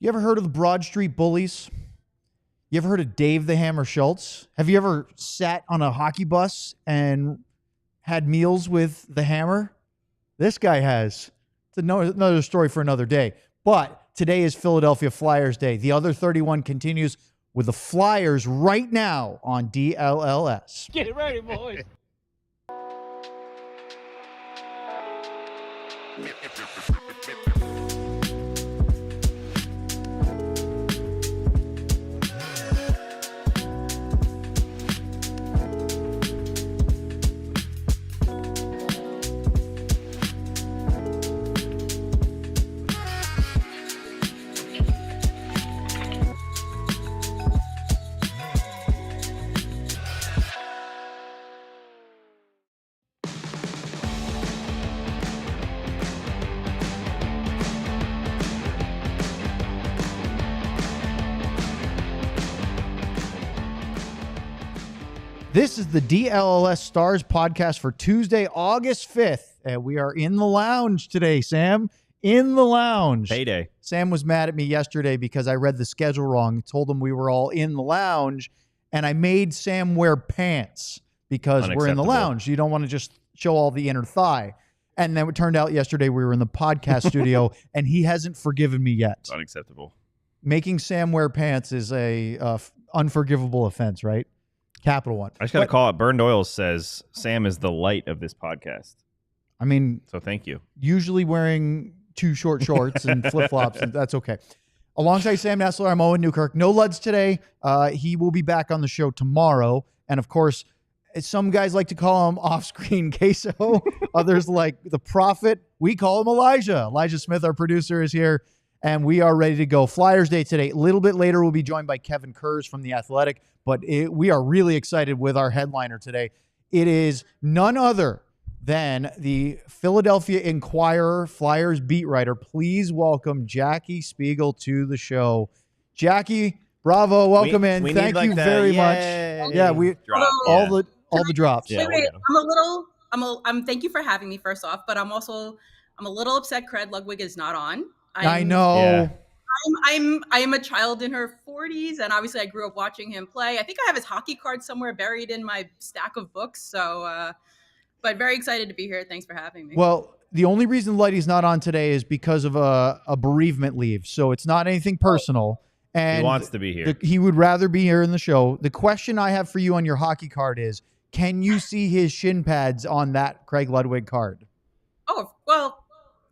You ever heard of the Broad Street Bullies? You ever heard of Dave the Hammer Schultz? Have you ever sat on a hockey bus and had meals with the Hammer? This guy has. It's another story for another day. But today is Philadelphia Flyers Day. The other 31 continues with the Flyers right now on DLLS. Get it ready, boys. This is the DLLS Stars podcast for Tuesday, August 5th. And we are in the lounge today, Sam. In the lounge. Payday. Sam was mad at me yesterday because I read the schedule wrong. Told him we were all in the lounge. And I made Sam wear pants because we're in the lounge. You don't want to just show all the inner thigh. And then it turned out yesterday we were in the podcast studio, and he hasn't forgiven me yet. It's unacceptable. Making Sam wear pants is a unforgivable offense, right? Capital one. I just got to call it. Burned Oil says Sam is the light of this podcast. I mean, so thank you. Usually wearing too short shorts and flip-flops, and that's okay. Alongside Sam Nessler, I'm Owen Newkirk. No Luds today. He will be back on the show tomorrow. And, of course, some guys like to call him off-screen Queso. Others like the Prophet. We call him Elijah. Elijah Smith, our producer, is here, and we are ready to go. Flyers Day today. A little bit later, we'll be joined by Kevin Kurz from The Athletic. But we are really excited with our headliner today. It is none other than the Philadelphia Inquirer Flyers beat writer. Please welcome Jackie Spiegel to the show. Jackie, bravo, welcome in. Thank you very much. Yeah, all the drops. Yeah, wait, thank you for having me first off, but I'm a little upset Craig Ludwig is not on. I know. Yeah. I am a child in her 40s, and obviously I grew up watching him play. I think I have his hockey card somewhere buried in my stack of books. So, but very excited to be here. Thanks for having me. Well, the only reason Lighty's not on today is because of a bereavement leave. So it's not anything personal. And he wants to be here. He would rather be here in the show. The question I have for you on your hockey card is, can you see his shin pads on that Craig Ludwig card? Oh, well.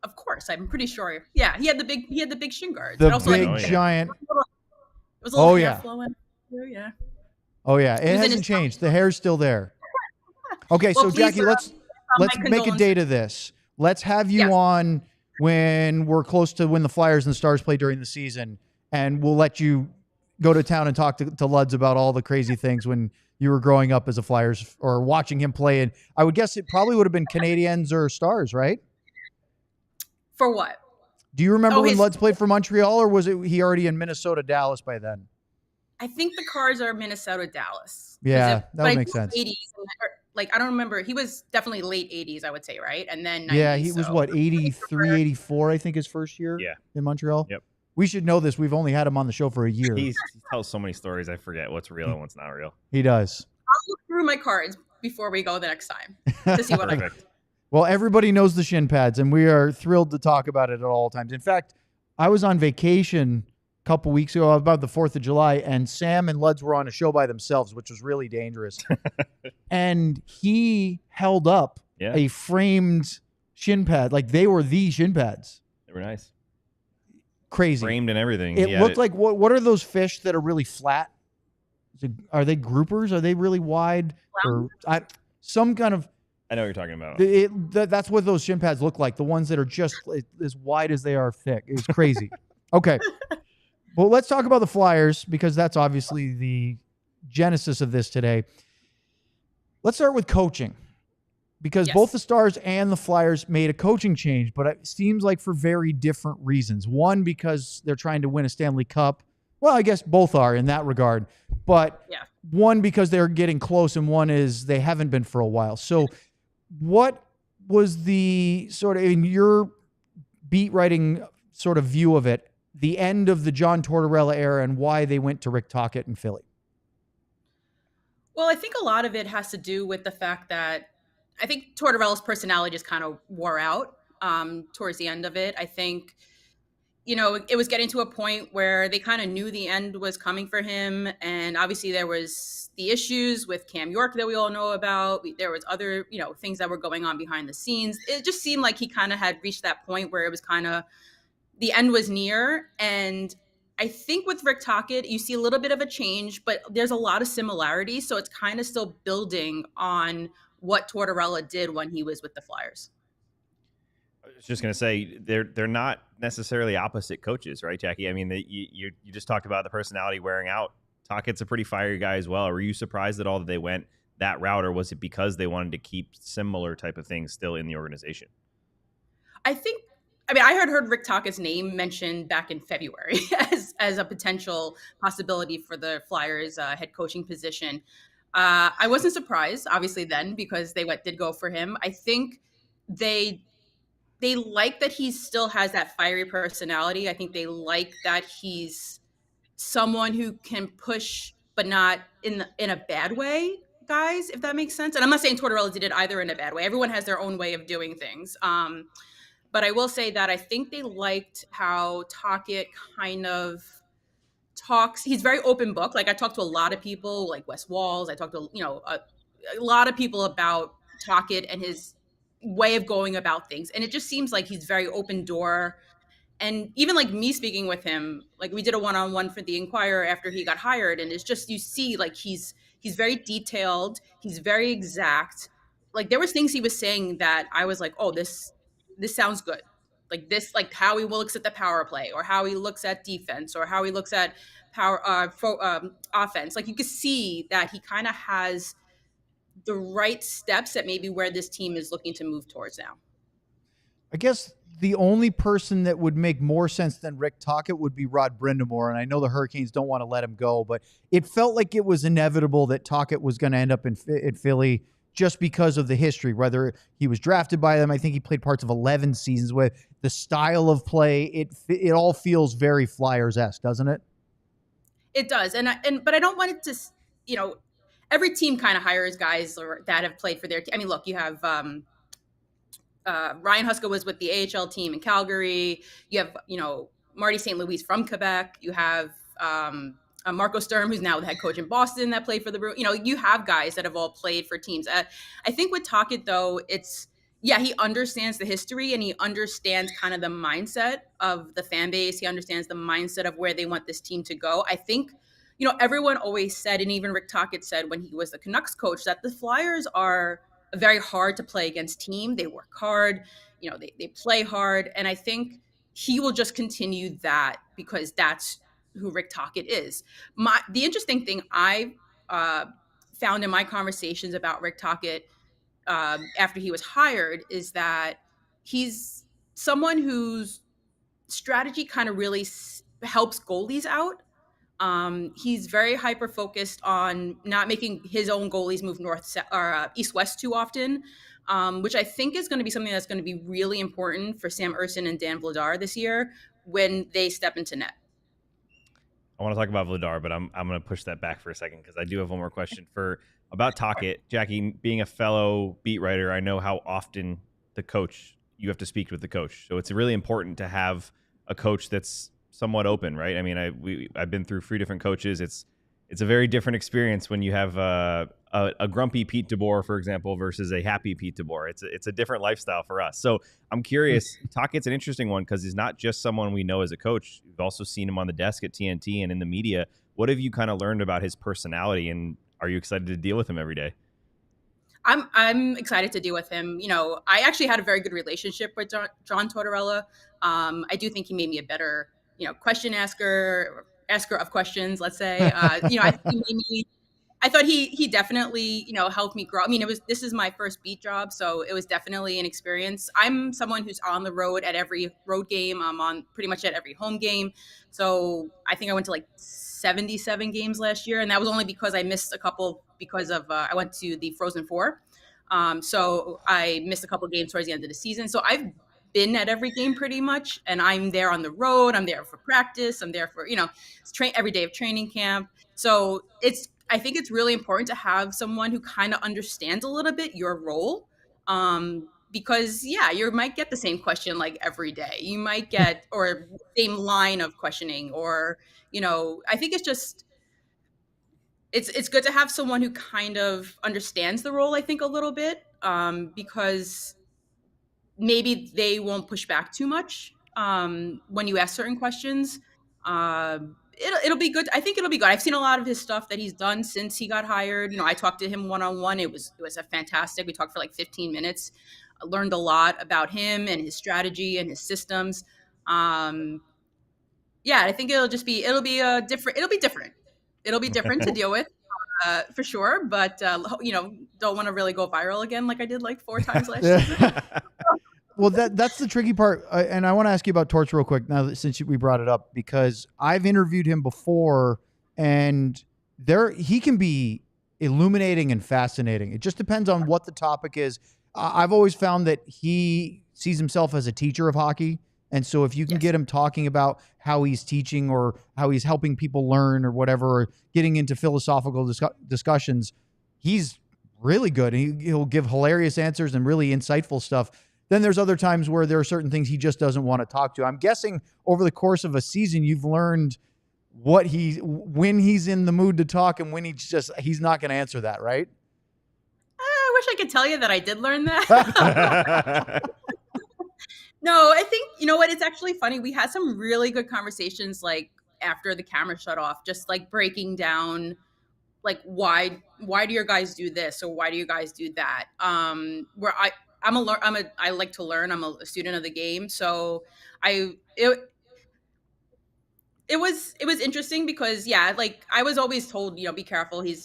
Of course, I'm pretty sure. Yeah, he had the big shin guards. The also, big giant. It was a little hair flowing. Yeah. Oh yeah, it hasn't changed. The hair's still there. Okay, well, so Jackie, let's make a date of this. Let's have you on when we're close to when the Flyers and the Stars play during the season, and we'll let you go to town and talk to Luds about all the crazy things when you were growing up as a Flyers or watching him play. And I would guess it probably would have been Canadiens or Stars, right? For what? Do you remember when Luds played for Montreal, or was it he already in Minnesota, Dallas by then? I think the Cards are Minnesota, Dallas. Yeah, that would make sense. 80s, I don't remember. He was definitely late 80s, I would say, right? And then 90s, yeah, he was what, 83, 84, I think his first year in Montreal? Yep. We should know this. We've only had him on the show for a year. He tells so many stories, I forget what's real and what's not real. He does. I'll look through my cards before we go the next time to see what I got. Well, everybody knows the shin pads, and we are thrilled to talk about it at all times. In fact, I was on vacation a couple weeks ago, about the 4th of July, and Sam and Luds were on a show by themselves, which was really dangerous. And he held up a framed shin pad. Like, they were the shin pads. They were nice. Crazy. Framed and everything. It looked like, what are those fish that are really flat? Are they groupers? Are they really wide? Or some kind of... I know what you're talking about. That's what those shin pads look like. The ones that are just as wide as they are thick. It's crazy. Okay. Well, let's talk about the Flyers because that's obviously the genesis of this today. Let's start with coaching because both the Stars and the Flyers made a coaching change, but it seems like for very different reasons. One, because they're trying to win a Stanley Cup. Well, I guess both are in that regard. But one, because they're getting close, and one is they haven't been for a while. So what was the sort of, in your beat writing sort of view of it, the end of the John Tortorella era and why they went to Rick Tocchet in Philly? Well, I think a lot of it has to do with the fact that I think Tortorella's personality just kind of wore out towards the end of it. I think, it was getting to a point where they kind of knew the end was coming for him. And obviously there was the issues with Cam York that we all know about. There was other, things that were going on behind the scenes. It just seemed like he kind of had reached that point where it was kind of the end was near. And I think with Rick Tocchet, you see a little bit of a change, but there's a lot of similarities. So it's kind of still building on what Tortorella did when he was with the Flyers. I was just going to say they're not necessarily opposite coaches, right, Jackie? I mean, you just talked about the personality wearing out. Tocchet's a pretty fiery guy as well. Were you surprised at all that they went that route, or was it because they wanted to keep similar type of things still in the organization? I heard Rick Tocchet's name mentioned back in February as a potential possibility for the Flyers head coaching position. I wasn't surprised, obviously, then because they did go for him. I think they like that he still has that fiery personality. I think they like that he's someone who can push, but not in a bad way, guys, if that makes sense. And I'm not saying Tortorella did it either in a bad way. Everyone has their own way of doing things. But I will say that I think they liked how Tocchet kind of talks. He's very open book. Like I talked to a lot of people, like Wes Walls. I talked to a lot of people about Tocchet and his way of going about things, and it just seems like he's very open door. And even like me speaking with him, like we did a one-on-one for the Inquirer after he got hired, and it's just you see like he's very detailed, he's very exact. Like there was things he was saying that I was like, oh, this sounds good. Like this, like how he looks at the power play, or how he looks at defense, or how he looks at offense. Like you could see that he kind of has the right steps at maybe where this team is looking to move towards now. I guess the only person that would make more sense than Rick Tocchet would be Rod Brind'Amour, and I know the Hurricanes don't want to let him go, but it felt like it was inevitable that Tocchet was going to end up in Philly just because of the history, whether he was drafted by them. I think he played parts of 11 seasons with the style of play. It all feels very Flyers-esque, doesn't it? It does. But I don't want it to, every team kind of hires guys that have played for their team. I mean, look, you have Ryan Huska was with the AHL team in Calgary. You have, Marty St. Louis from Quebec. You have Marco Sturm, who's now the head coach in Boston, that played for the Bruins. You have guys that have all played for teams. I think with Tocchet, though, he understands the history and he understands kind of the mindset of the fan base. He understands the mindset of where they want this team to go. I think, everyone always said, and even Rick Tocchet said when he was the Canucks coach, that the Flyers are a very hard to play against team. They work hard, they play hard. And I think he will just continue that because that's who Rick Tocchet is. The interesting thing I found in my conversations about Rick Tocchet after he was hired is that he's someone whose strategy kind of really helps goalies out. He's very hyper focused on not making his own goalies move north or east west too often, which I think is going to be something that's going to be really important for Sam Ersson and Dan Vladar this year when they step into net. I want to talk about Vladar, but I'm going to push that back for a second because I do have one more question about Tocchet. Jackie, being a fellow beat writer, I know how often you have to speak with the coach. So it's really important to have a coach that's somewhat open, right? I mean, I've been through 3 different coaches. It's a very different experience when you have a grumpy Pete DeBoer, for example, versus a happy Pete DeBoer. It's a different lifestyle for us. So I'm curious. Tocchet's an interesting one because he's not just someone we know as a coach. We've also seen him on the desk at TNT and in the media. What have you kind of learned about his personality, and are you excited to deal with him every day? I'm excited to deal with him. I actually had a very good relationship with John Tortorella. I do think he made me a better question asker of questions, let's say. I thought he definitely, helped me grow. I mean, this is my first beat job, so it was definitely an experience. I'm someone who's on the road at every road game. I'm on pretty much at every home game. So I think I went to like 77 games last year, and that was only because I missed a couple because of I went to the Frozen Four. So I missed a couple games towards the end of the season. So I've been at every game pretty much, and I'm there on the road. I'm there for practice. I'm there for every day of training camp. So I think it's really important to have someone who kind of understands a little bit your role. Because you might get the same question like every day. You might get or same line of questioning, or I think it's just it's good to have someone who kind of understands the role. I think a little bit, because maybe they won't push back too much when you ask certain questions. It'll be good. I think it'll be good. I've seen a lot of his stuff that he's done since he got hired. I talked to him one-on-one. It was a fantastic. We talked for like 15 minutes. I learned a lot about him and his strategy and his systems. I think it'll be different. It'll be different to deal with. For sure, but don't want to really go viral again like I did like 4 times last season. Well, that's the tricky part, and I want to ask you about Torch real quick now since we brought it up, because I've interviewed him before, and he can be illuminating and fascinating. It just depends on what the topic is. I've always found that he sees himself as a teacher of hockey, and so if you can get him talking about how he's teaching or how he's helping people learn or whatever, or getting into philosophical discussions, he's really good. He'll give hilarious answers and really insightful stuff. Then there's other times where there are certain things he just doesn't want to talk to. I'm guessing over the course of a season, you've learned when he's in the mood to talk and when he's not going to answer that, right? I wish I could tell you that I did learn that. No, I think, you know what? It's actually funny. We had some really good conversations like after the camera shut off, just like breaking down like why do your guys do this or why do you guys do that? Where I like to learn. I'm a student of the game, so it was interesting because like I was always told, be careful. He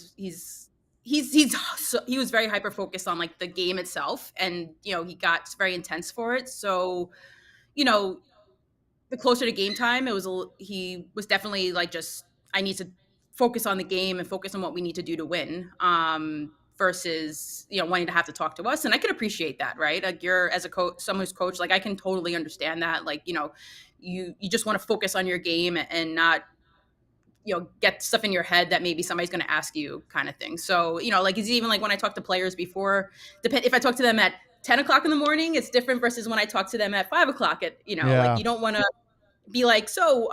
was very hyper focused on like the game itself, and he got very intense for it. So, the closer to game time, he was definitely like, just I need to focus on the game and focus on what we need to do to win. Versus wanting to have to talk to us, and I can appreciate that, right? Like you're as a coach, someone who's coached, like I can totally understand that. Like you just want to focus on your game and not get stuff in your head that maybe somebody's going to ask you, kind of thing. So like it's even like when I talk to players before, if I talk to them at 10 o'clock in the morning, it's different versus when I talk to them at 5 o'clock like you don't want to be like, so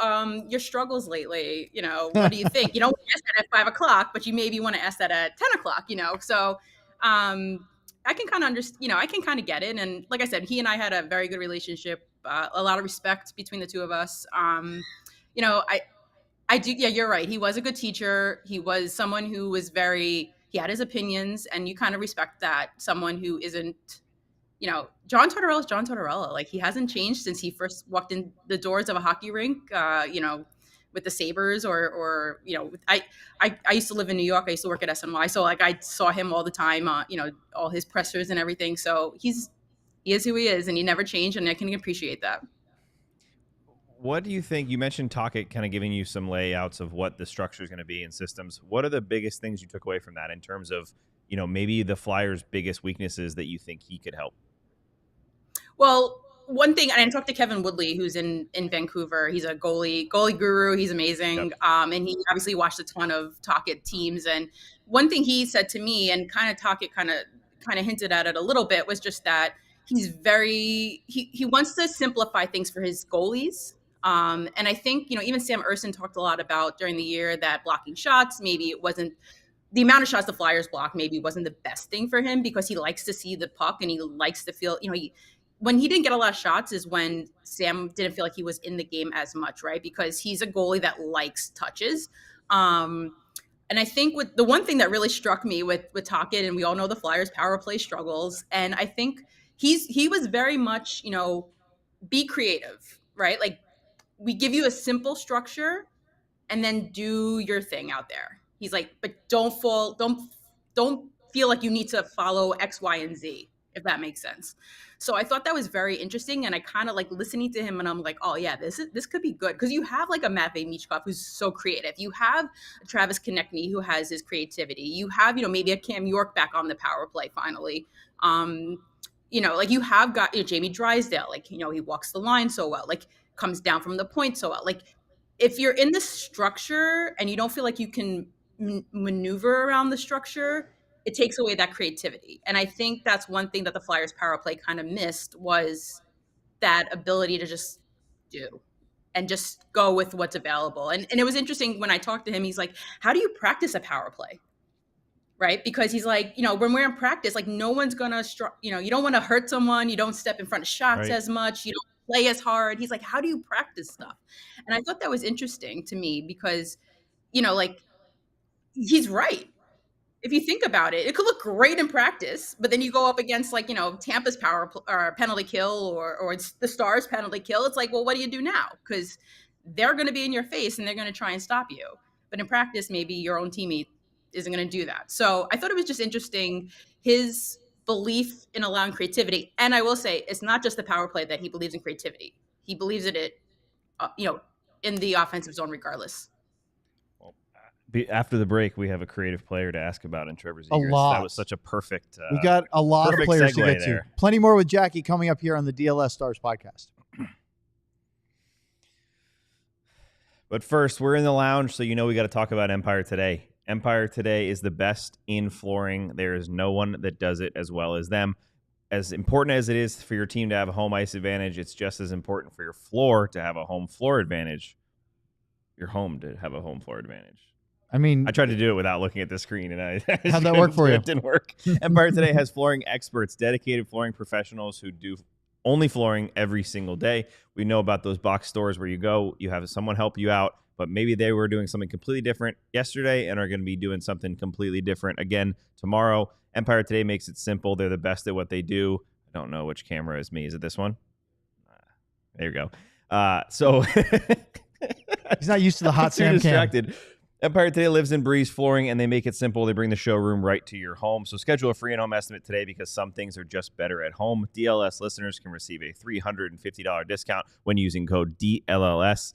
your struggles lately, what do you think? You don't ask that at 5 o'clock, but you maybe want to ask that at 10 o'clock, So I can kind of understand, I can kind of get it. And like I said, he and I had a very good relationship, a lot of respect between the two of us. I do. Yeah, you're right. He was a good teacher. He was someone who was he had his opinions, and you kind of respect that. Someone who isn't, John Tortorella is John Tortorella. Like he hasn't changed since he first walked in the doors of a hockey rink, with the Sabres or I used to live in New York. I used to work at SNY. So like I saw him all the time, all his pressers and everything. So he is who he is, and he never changed, and I can appreciate that. What do you think? You mentioned Tocchet kind of giving you some layouts of what the structure is going to be in systems. What are the biggest things you took away from that in terms of, maybe the Flyers' biggest weaknesses that you think he could help? Well, one thing, and I talked to Kevin Woodley, who's in Vancouver. He's a goalie guru. He's amazing. Yep. And he obviously watched a ton of Tocchet teams. And one thing he said to me, and kind of Tocchet kind of hinted at it a little bit, was just that he's he wants to simplify things for his goalies. And I think, even Sam Ersson talked a lot about during the year that blocking shots, maybe it wasn't the amount of shots the Flyers block, maybe wasn't the best thing for him because he likes to see the puck and he likes to feel, when he didn't get a lot of shots is when Sam didn't feel like he was in the game as much, right? Because he's a goalie that likes touches. And I think with the one thing that really struck me with Tocchet, and we all know the Flyers power play struggles. And I think he was very much, be creative, right? Like, we give you a simple structure and then do your thing out there. He's like, but don't feel like you need to follow X, Y, and Z, if that makes sense. So I thought that was very interesting. And I kind of like listening to him and I'm like, oh yeah, this could be good. Cause you have like a Matvei Michkov who's so creative. You have a Travis Konechny who has his creativity. You have, maybe a Cam York back on the power play finally. like you have got Jamie Drysdale, like, he walks the line so well, like comes down from the point so well. Like if you're in this structure and you don't feel like you can maneuver around the structure, it takes away that creativity. And I think that's one thing that the Flyers power play kind of missed, was that ability to just do and just go with what's available. And it was interesting when I talked to him, he's like, how do you practice a power play? Right? Because he's like, when we're in practice, like no one's gonna, you don't want to hurt someone. You don't step in front of shots as much. You don't play as hard. He's like, how do you practice stuff? And I thought that was interesting to me because, like he's right. If you think about it, it could look great in practice, but then you go up against like, Tampa's or penalty kill or it's the Stars penalty kill. It's like, well, what do you do now? Because they're going to be in your face and they're going to try and stop you. But in practice, maybe your own teammate isn't going to do that. So I thought it was just interesting, his belief in allowing creativity. And I will say, it's not just the power play that he believes in creativity. He believes in it, in the offensive zone regardless. After the break, we have a creative player to ask about in Trevor Zegras. A lot. That was such a perfect. We got a lot of players to get to. Plenty more with Jackie coming up here on the DLLS Stars podcast. But first, we're in the lounge, so we got to talk about Empire Today. Empire Today is the best in flooring. There is no one that does it as well as them. As important as it is for your team to have a home ice advantage, it's just as important for your floor to have a home floor advantage. Your home to have a home floor advantage. I mean, I tried to do it without looking at the screen, and how'd that work for you? It didn't work. Empire Today has flooring experts, dedicated flooring professionals who do only flooring every single day. We know about those box stores where you go, you have someone help you out, but maybe they were doing something completely different yesterday and are going to be doing something completely different again tomorrow. Empire Today makes it simple. They're the best at what they do. I don't know which camera is me. Is it this one? There you go. So he's not used to the hot Sam distracted. Cam. Empire Today lives in Breeze Flooring, and they make it simple. They bring the showroom right to your home. So schedule a free in-home estimate today because some things are just better at home. DLS listeners can receive a $350 discount when using code DLLS.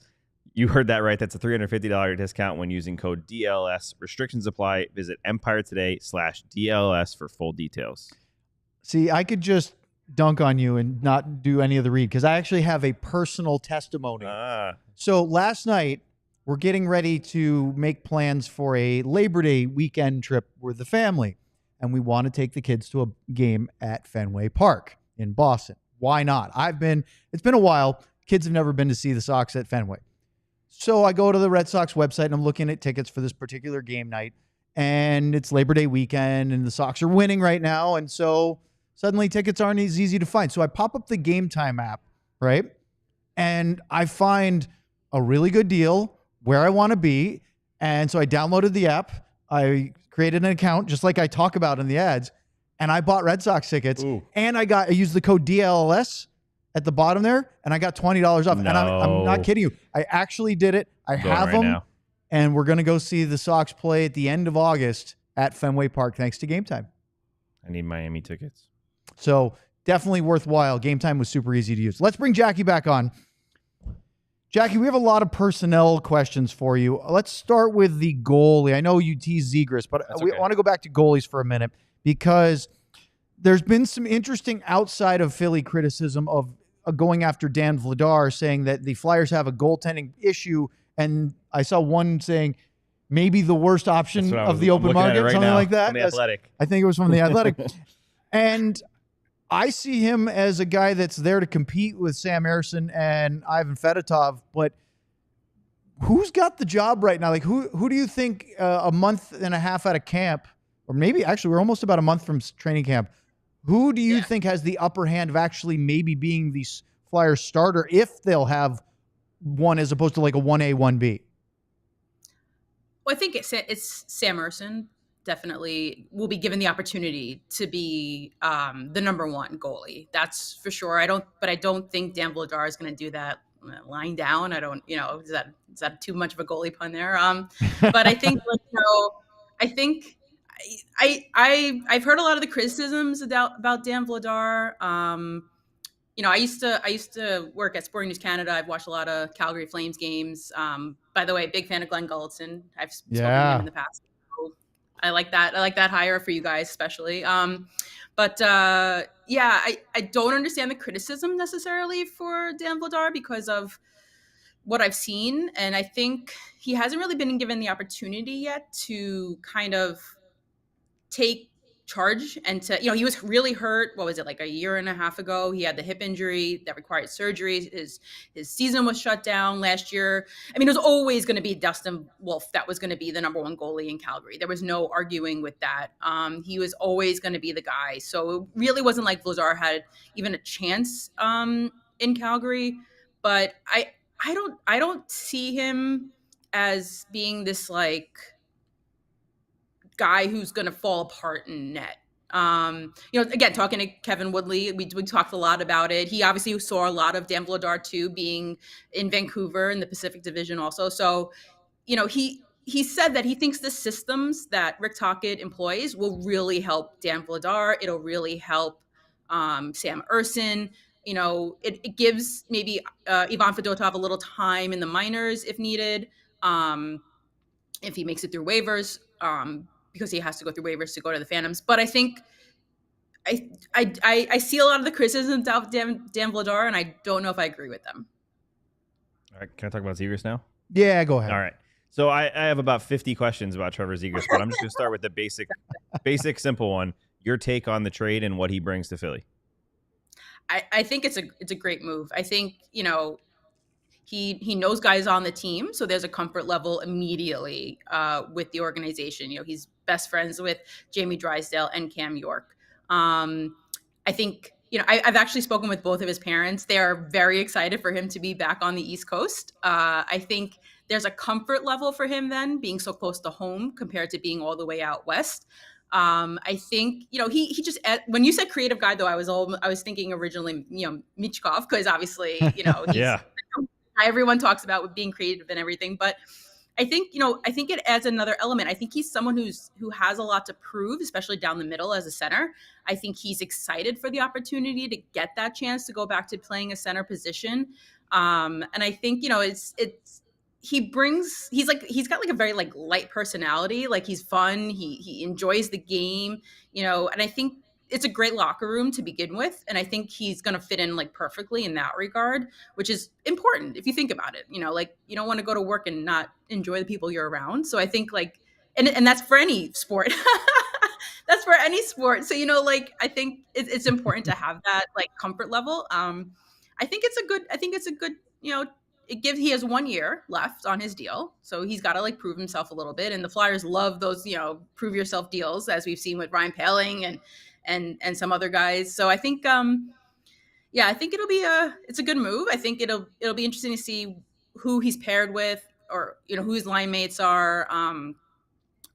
You heard that right. That's a $350 discount when using code DLS. Restrictions apply. Visit EmpireToday.com/DLS for full details. See, I could just dunk on you and not do any of the read because I actually have a personal testimony. So last night, we're getting ready to make plans for a Labor Day weekend trip with the family, and we want to take the kids to a game at Fenway Park in Boston. Why not? It's been a while. Kids have never been to see the Sox at Fenway. So I go to the Red Sox website and I'm looking at tickets for this particular game night, and it's Labor Day weekend and the Sox are winning right now. And so suddenly tickets aren't as easy to find. So I pop up the Game Time app, right? And I find a really good deal where I want to be. And so I downloaded the app. I created an account just like I talk about in the ads. And I bought Red Sox tickets. Ooh. And I used the code DLLS at the bottom there. And I got $20 off. No. And I'm not kidding you. I actually did it. I have them. Now. And we're going to go see the Sox play at the end of August at Fenway Park thanks to Game Time. I need Miami tickets. So definitely worthwhile. Game Time was super easy to use. Let's bring Jackie back on. Jackie, we have a lot of personnel questions for you. Let's start with the goalie. I know you teased Zegras, but we want to go back to goalies for a minute because there's been some interesting outside of Philly criticism of going after Dan Vladar, saying that the Flyers have a goaltending issue. And I saw one saying maybe the worst option of the open market, right, something like that. From The Athletic. I think it was from The Athletic. And I see him as a guy that's there to compete with Sam Ersson and Ivan Fedotov, but who's got the job right now? Like, who do you think a month and a half out of camp, or maybe actually we're almost about a month from training camp, who do you think has the upper hand of actually maybe being the Flyers starter if they'll have one as opposed to like a 1A, 1B? Well, I think it's Sam Ersson. Definitely will be given the opportunity to be the number one goalie. That's for sure. I don't think Dan Vladar is going to do that lying down. I don't, is that too much of a goalie pun there? But I think, I've heard a lot of the criticisms about Dan Vladar. I used to work at Sporting News Canada. I've watched a lot of Calgary Flames games. By the way, big fan of Glen Gulutzan. I've spoken to him in the past. I like that. I like that hire for you guys, especially. But yeah, I don't understand the criticism necessarily for Dan Vladar because of what I've seen. And I think he hasn't really been given the opportunity yet to kind of take charge and to, he was really hurt. What was it, like a year and a half ago? He had the hip injury that required surgery. His season was shut down last year. I mean, it was always going to be Dustin Wolf that was going to be the number one goalie in Calgary. There was no arguing with that. He was always going to be the guy. So it really wasn't like Vladar had even a chance in Calgary. But I don't see him as being this like guy who's going to fall apart in net. Again, talking to Kevin Woodley, we talked a lot about it. He obviously saw a lot of Dan Vladar too, being in Vancouver in the Pacific Division also. So, he said that he thinks the systems that Rick Tocchet employs will really help Dan Vladar. It'll really help Sam Ersson. It gives maybe Ivan Fedotov a little time in the minors if needed, if he makes it through waivers. Because he has to go through waivers to go to the Phantoms. But I think I see a lot of the criticisms of Dan Vladar, and I don't know if I agree with them. All right, can I talk about Zegras now? Yeah, go ahead. All right. So I have about 50 questions about Trevor Zegras, but I'm just going to start with the basic, simple one. Your take on the trade and what he brings to Philly. I think it's a great move. I think, he knows guys on the team, so there's a comfort level immediately with the organization. He's best friends with Jamie Drysdale and Cam York. I think, I've actually spoken with both of his parents. They are very excited for him to be back on the East Coast. I think there's a comfort level for him then, being so close to home compared to being all the way out west. I think, he just, when you said creative guy, though, I was thinking originally, Michkov, because obviously, he's Yeah. everyone talks about with being creative and everything. But I think, it adds another element. I think he's someone who has a lot to prove, especially down the middle as a center. I think he's excited for the opportunity to get that chance to go back to playing a center position. And I think, he's got like a very like light personality. Like he's fun. He enjoys the game, and I think it's a great locker room to begin with. And I think he's going to fit in like perfectly in that regard, which is important if you think about it. Like you don't want to go to work and not enjoy the people you're around. So I think like, and that's for any sport. That's for any sport. So, I think it's important to have that like comfort level. I think it's a good, he has 1 year left on his deal. So he's got to like prove himself a little bit. And the Flyers love those, prove yourself deals, as we've seen with Ryan Poehling and some other guys. So I think, I think it's a good move. I think it'll be interesting to see who he's paired with, or, who his line mates are,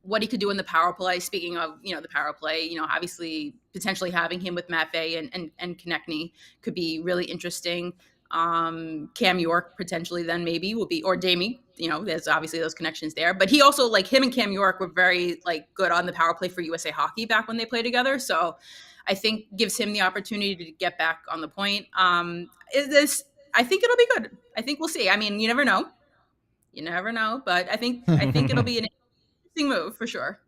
what he could do in the power play. Speaking of, the power play, obviously potentially having him with Matt Vey and Konechny could be really interesting. Cam York potentially then maybe will be, or Jamie, there's obviously those connections there, but he also, like, him and Cam York were very like good on the power play for USA Hockey back when they played together. So I think gives him the opportunity to get back on the point. I think it'll be good. I think we'll see. I mean, you never know, but I think it'll be an interesting move for sure.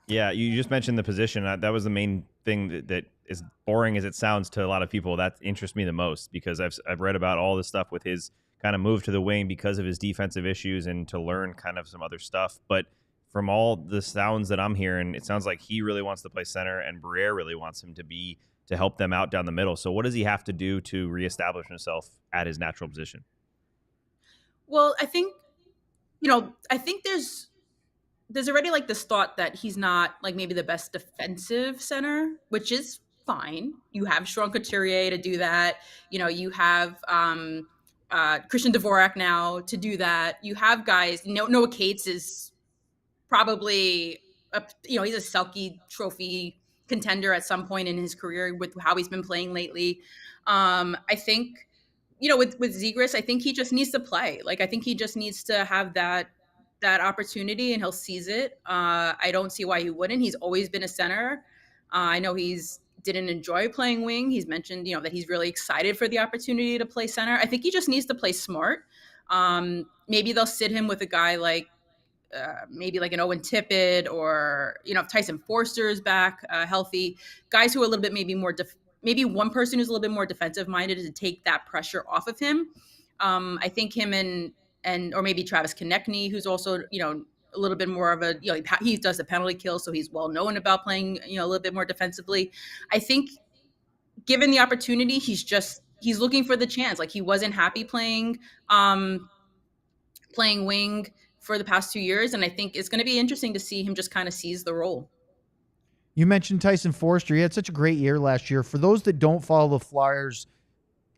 Yeah, you just mentioned the position. That was the main thing that is boring as it sounds to a lot of people. That interests me the most, because I've read about all this stuff with his kind of move to the wing because of his defensive issues and to learn kind of some other stuff. But from all the sounds that I'm hearing, it sounds like he really wants to play center, and Briere really wants him to help them out down the middle. So what does he have to do to reestablish himself at his natural position? Well, I think there's already like this thought that he's not like maybe the best defensive center, which is fine. You have Sean Couturier to do that. You have Christian Dvorak now to do that. You have guys. Noah Cates is probably he's a Selke Trophy contender at some point in his career with how he's been playing lately. I think with Zegras, I think he just needs to play. Like I think he just needs to have that opportunity, and he'll seize it. I don't see why he wouldn't. He's always been a center. I know didn't enjoy playing wing. He's mentioned, that he's really excited for the opportunity to play center. I think he just needs to play smart. Maybe they'll sit him with a guy like maybe like an Owen Tippett, or if Tyson Forster's back healthy, guys who are a little bit maybe more maybe one person who's a little bit more defensive minded to take that pressure off of him. I think him and or maybe Travis Konechny, who's also a little bit more of a he does the penalty kill, so he's well known about playing a little bit more defensively. I think given the opportunity, he's looking for the chance. Like, he wasn't happy playing wing for the past 2 years, and I think it's going to be interesting to see him just kind of seize the role. You mentioned Tyson Forster. He had such a great year last year. For those that don't follow the Flyers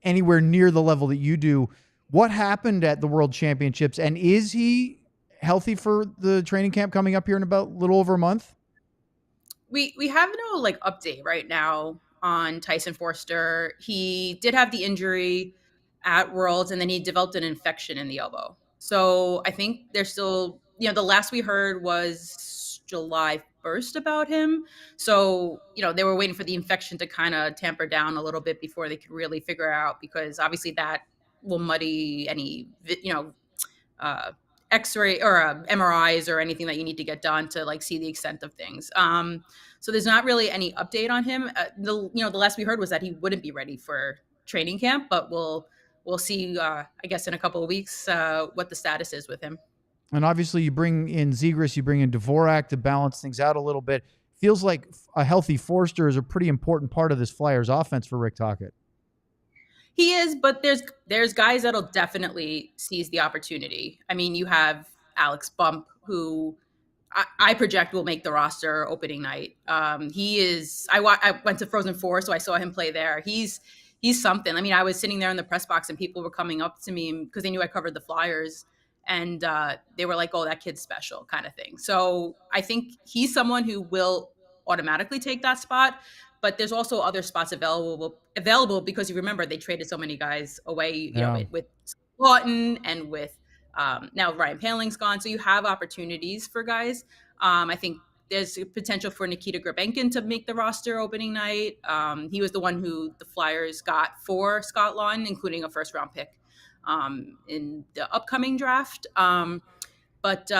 anywhere near the level that you do, what happened at the World Championships, and is he healthy for the training camp coming up here in about a little over a month? We have no update right now on Tyson Forster. He did have the injury at Worlds, and then he developed an infection in the elbow. So I think they're still, the last we heard was July 1st about him. So, they were waiting for the infection to kind of tamper down a little bit before they could really figure out, because obviously that will muddy any, X-ray or MRIs or anything that you need to get done to see the extent of things. So there's not really any update on him. The last we heard was that he wouldn't be ready for training camp, but we'll see, I guess, in a couple of weeks what the status is with him. And obviously you bring in Zegras, you bring in Dvorak to balance things out a little bit. Feels like a healthy Forster is a pretty important part of this Flyers offense for Rick Tocchet. He is, but there's guys that'll definitely seize the opportunity. I mean, you have Alex Bump, who I project will make the roster opening night. He is. I went to Frozen Four, so I saw him play there. He's something. I mean, I was sitting there in the press box, and people were coming up to me because they knew I covered the Flyers, and they were like, "Oh, that kid's special," kind of thing. So I think he's someone who will automatically take that spot. But there's also other spots available because you remember they traded so many guys away, you know, with Lawton and with now Ryan Paling's gone. So you have opportunities for guys. I think there's a potential for Nikita Grabenkin to make the roster opening night. He was the one who the Flyers got for Scott Lawton, including a first-round pick in the upcoming draft. But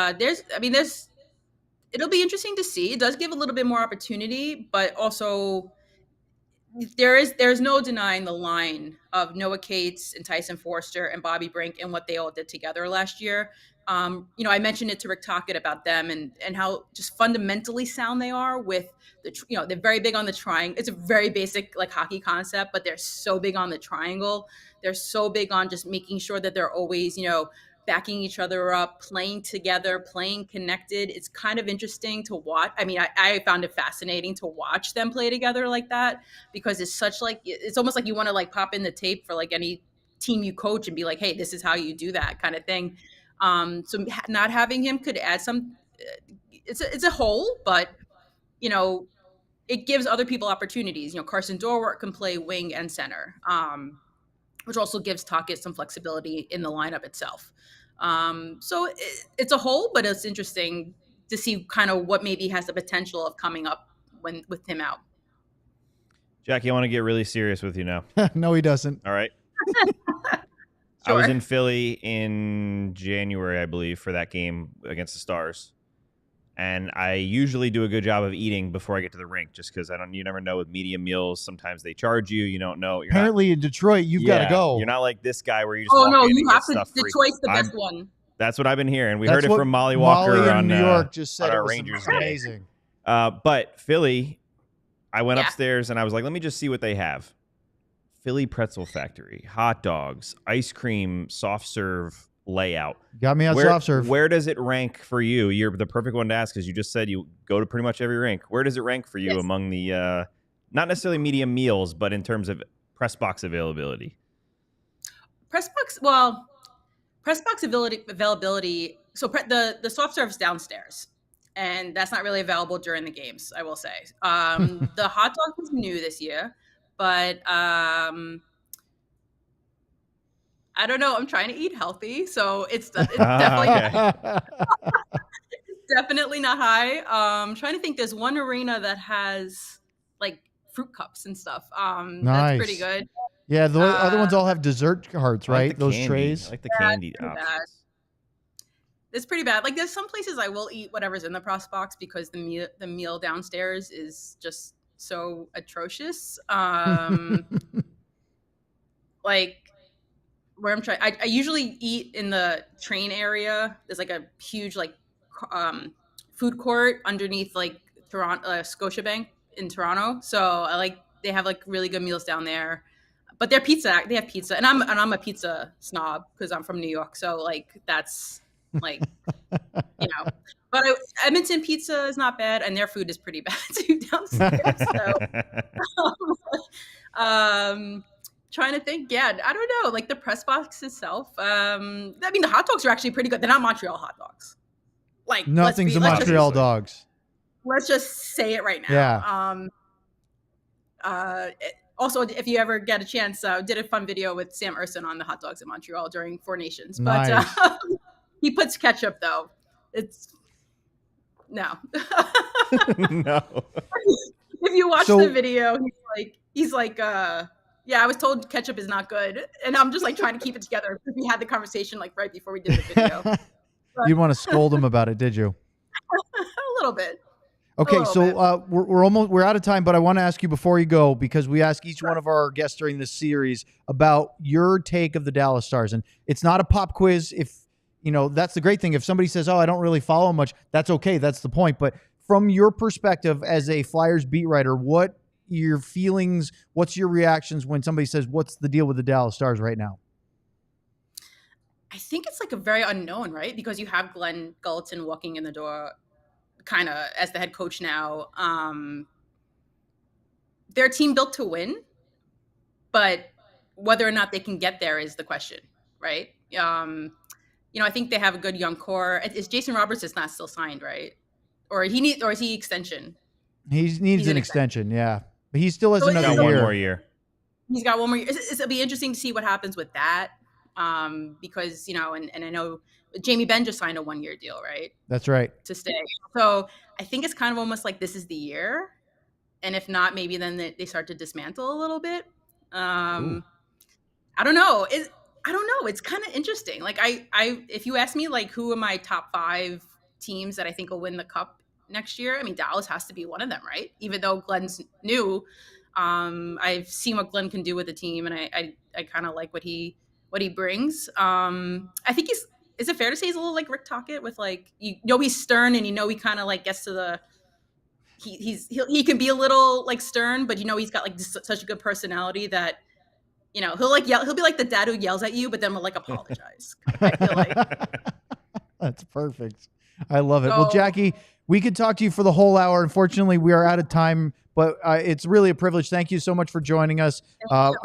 it'll be interesting to see. It does give a little bit more opportunity, but also there's no denying the line of Noah Cates and Tyson Forster and Bobby Brink and what they all did together last year. I mentioned it to Rick Tocchet about them and how just fundamentally sound they are with they're very big on the triangle. It's a very basic hockey concept, but they're so big on the triangle. They're so big on just making sure that they're always, backing each other up, playing together, playing connected. It's kind of interesting to watch. I mean, I found it fascinating to watch them play together like that, because it's such it's almost like you want to pop in the tape for any team you coach and be like, hey, this is how you do that kind of thing. So not having him could add some, it's a hole, but it gives other people opportunities. Carson Dorwart can play wing and center, which also gives Tocchet some flexibility in the lineup itself. So it's a hole, but it's interesting to see kind of what maybe has the potential of coming up with him out. Jackie, I want to get really serious with you now. No, he doesn't. All right. Sure. I was in Philly in January, I believe, for that game against the Stars. And I usually do a good job of eating before I get to the rink, just because you never know with medium meals. Sometimes they charge you. You don't know. Apparently in Detroit, you've got to go. You're not like this guy where you just walk in you and have get to. stuff free. Detroit's the best one. That's what I've been hearing. We That's heard it what from Molly Walker Molly in on New York just said on it our was Rangers amazing. Day. But Philly, I went upstairs and I was like, let me just see what they have. Philly Pretzel Factory, hot dogs, ice cream, soft serve layout. Got me on soft serve. Where does it rank for you? You're the perfect one to ask, because you just said you go to pretty much every rink. Where does it rank for you among the not necessarily medium meals, but in terms of press box availability? Press box availability. So the soft serve's downstairs, and that's not really available during the games, I will say. The hot dog was new this year, but I don't know. I'm trying to eat healthy, so it's definitely definitely not high. I'm trying to think. There's one arena that has fruit cups and stuff. Nice. That's pretty good. Yeah, the other ones all have dessert carts, right? Like those candy. trays. I like the candy options. It's pretty bad. Like there's some places I will eat whatever's in the press box because the meal downstairs is just so atrocious. Like where I'm trying, I usually eat in the train area. There's like a huge like food court underneath like Toronto, Scotiabank in Toronto. So I like they have like really good meals down there. But they have pizza, and I'm a pizza snob because I'm from New York. So like that's like But Edmonton pizza is not bad, and their food is pretty bad too downstairs. So, trying to think. Yeah, I don't know. Like the press box itself. I mean, the hot dogs are actually pretty good. They're not Montreal hot dogs. Like nothing's a Montreal dogs. Let's just say it right now. Yeah. Also, if you ever get a chance, did a fun video with Sam Ersson on the hot dogs in Montreal during Four Nations. Nice. But he puts ketchup though. It's no. No. If you watch the video, he's like, yeah, I was told ketchup is not good, and I'm just like trying to keep it together because we had the conversation like right before we did the video. You want to scold him about it, did you? A little bit. Okay, so we're out of time, but I want to ask you before you go, because we ask each one of our guests during this series about your take of the Dallas Stars, and it's not a pop quiz. If that's the great thing. If somebody says, "Oh, I don't really follow much," that's okay. That's the point. But from your perspective as a Flyers beat writer, what your feelings? What's your reactions when somebody says, "What's the deal with the Dallas Stars right now?" I think it's like a very unknown, right? Because you have Glen Gulutzan walking in the door, kind of as the head coach now. Their team built to win, but whether or not they can get there is the question, right? I think they have a good young core. Is Jason Roberts is not still signed, right? Or is he extension? He needs an extension, yeah. But he still has another year. One more year. He's got one more year. It'll be interesting to see what happens with that. Because, and I know Jamie Benn just signed a 1-year deal, right? That's right. To stay. So I think it's kind of almost like this is the year. And if not, maybe then they start to dismantle a little bit. I don't know. I don't know. It's kind of interesting. Like if you ask me, like, who are my top 5 teams that I think will win the cup next year? I mean, Dallas has to be one of them, right? Even though Glen's new, I've seen what Glen can do with the team, and I kind of like what he brings. I think is it fair to say he's a little like Rick Tocchet with like, he's stern, and he kind of like gets to the, he can be a little like stern, but he's got like such a good personality that, he'll like yell, he'll be like the dad who yells at you, but then will like apologize. I feel like. That's perfect. I love it. Well, Jackie, we could talk to you for the whole hour. Unfortunately, we are out of time, but it's really a privilege. Thank you so much for joining us.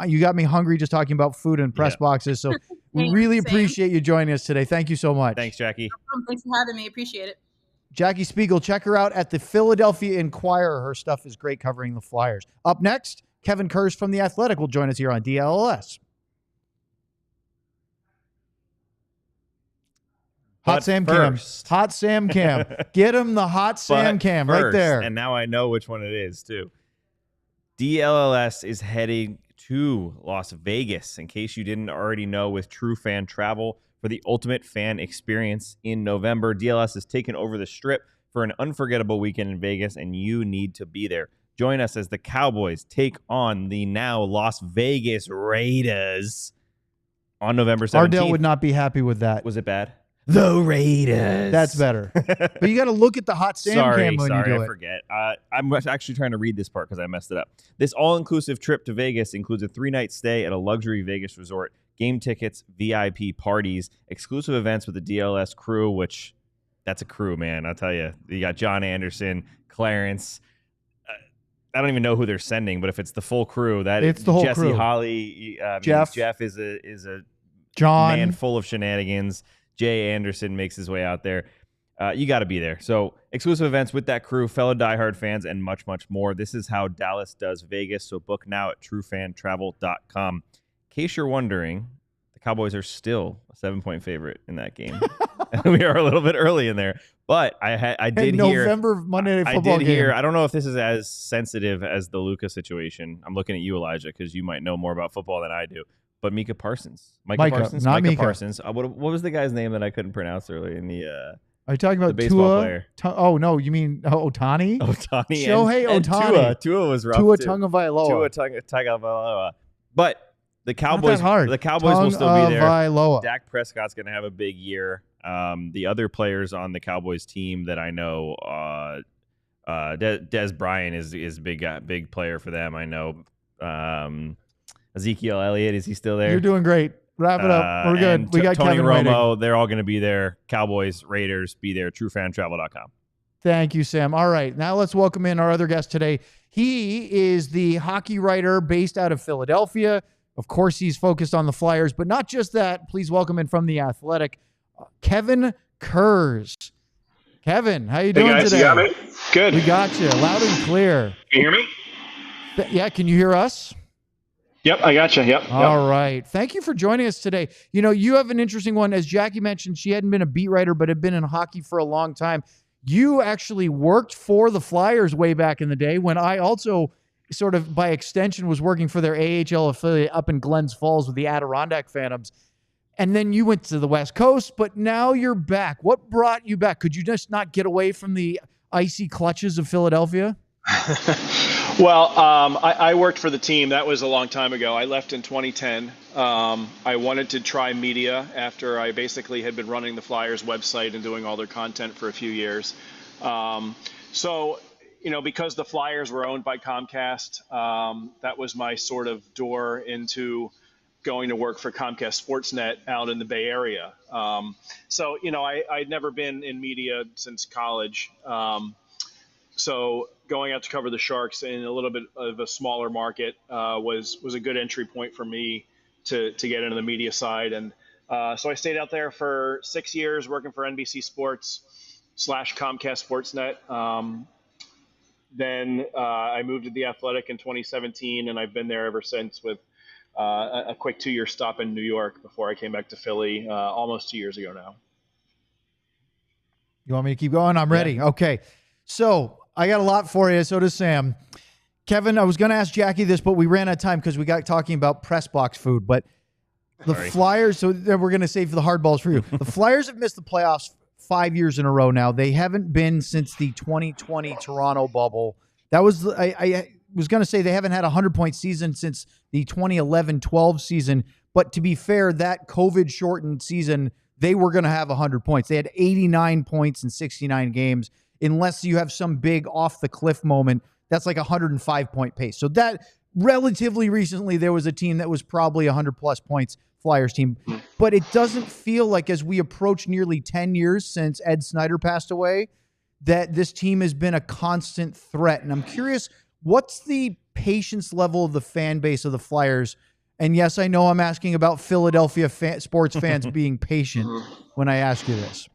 You got me hungry just talking about food and press boxes. So we really appreciate you joining us today. Thank you so much. Thanks, Jackie. Thanks for having me. Appreciate it. Jackie Spiegel, check her out at the Philadelphia Inquirer. Her stuff is great covering the Flyers. Up next, Kevin Kurz from The Athletic will join us here on DLLS. Hot Sam Cam. Hot Sam Cam. Get him the Hot Sam Cam right there. And now I know which one it is, too. DLLS is heading to Las Vegas, in case you didn't already know, with True Fan Travel for the ultimate fan experience in November. DLS has taken over the Strip for an unforgettable weekend in Vegas, and you need to be there. Join us as the Cowboys take on the now Las Vegas Raiders on November 17th. Ardell would not be happy with that. Was it bad? The Raiders. That's better. But you got to look at the Hot Sam Cam when you do it. I forget. I'm actually trying to read this part because I messed it up. This all-inclusive trip to Vegas includes a 3-night stay at a luxury Vegas resort, game tickets, VIP parties, exclusive events with the DLS crew, which that's a crew, man. I'll tell you. You got John Anderson, Clarence. I don't even know who they're sending, but if it's the full crew, it's the whole Jesse crew. Holly, Jeff is a John man full of shenanigans. Jay Anderson makes his way out there. You got to be there. So exclusive events with that crew, fellow diehard fans, and much, much more. This is how Dallas does Vegas. So book now at truefantravel.com. In case you're wondering, the Cowboys are still a 7-point favorite in that game. We are a little bit early in there. But I did hear November Monday Night Football game. I don't know if this is as sensitive as the Luka situation. I'm looking at you, Elijah, because you might know more about football than I do. but Micah Parsons. Micah, not Micah. Parsons. What was the guy's name that I couldn't pronounce earlier in the Are you talking about baseball Tua? player? Oh no, you mean Ohtani? Ohtani. Shohei Ohtani. Tua was rough. Tua too. Tagovailoa. Tua Tagovailoa. But the Cowboys, hard. the Cowboys will still be there. Tagovailoa. Dak Prescott's going to have a big year. The other players on the Cowboys team that I know, Des Bryant is a big player for them. I know Ezekiel Elliott, is he still there? You're doing great. Wrap it up. We're good. We got Tony Kevin Romo. waiting. They're all going to be there. Cowboys, Raiders, be there. TrueFanTravel.com. Thank you, Sam. All right, now let's welcome in our other guest today. He is the hockey writer based out of Philadelphia. Of course, he's focused on the Flyers, but not just that. Please welcome in from The Athletic, Kevin Kurz. Kevin, how you doing guys, today? You got me? Good. We got you, loud and clear. Can you hear me? Yeah, can you hear us? Yep, I got you. Yep. All right. Thank you for joining us today. You know, you have an interesting one. As Jackie mentioned, she hadn't been a beat writer, but had been in hockey for a long time. You actually worked for the Flyers way back in the day when I also sort of by extension was working for their AHL affiliate up in Glens Falls with the Adirondack Phantoms. And then you went to the West Coast, but now you're back. What brought you back? Could you just not get away from the icy clutches of Philadelphia? Well, I worked for the team. That was a long time ago. I left in 2010. I wanted to try media after I basically had been running the Flyers website and doing all their content for a few years. So, you know, because the Flyers were owned by Comcast, that was my sort of door into going to work for Comcast Sportsnet out in the Bay Area. So, you know, I'd never been in media since college. So going out to cover the Sharks in a little bit of a smaller market was a good entry point for me to get into the media side. And so I stayed out there for 6 years working for NBC Sports / Comcast Sportsnet. Then I moved to The Athletic in 2017, and I've been there ever since with a quick 2-year stop in New York before I came back to Philly almost 2 years ago now. You want me to keep going? I'm ready. Yeah. Okay. So I got a lot for you. So does Sam. Kevin, I was going to ask Jackie this, but we ran out of time because we got talking about press box food. But the Flyers, so we're going to save the hard balls for you. The Flyers have missed the playoffs 5 years in a row now. They haven't been since the 2020 Toronto bubble. That was, I was going to say they haven't had a 100-point season since the 2011-12 season. But to be fair, that COVID-shortened season, they were going to have 100 points. They had 89 points in 69 games. Unless you have some big off-the-cliff moment, that's like a 105-point pace. So that relatively recently, there was a team that was probably 100-plus points, Flyers team. But it doesn't feel like as we approach nearly 10 years since Ed Snyder passed away, that this team has been a constant threat. And I'm curious, what's the patience level of the fan base of the Flyers? And yes, I know I'm asking about Philadelphia sports fans being patient when I ask you this.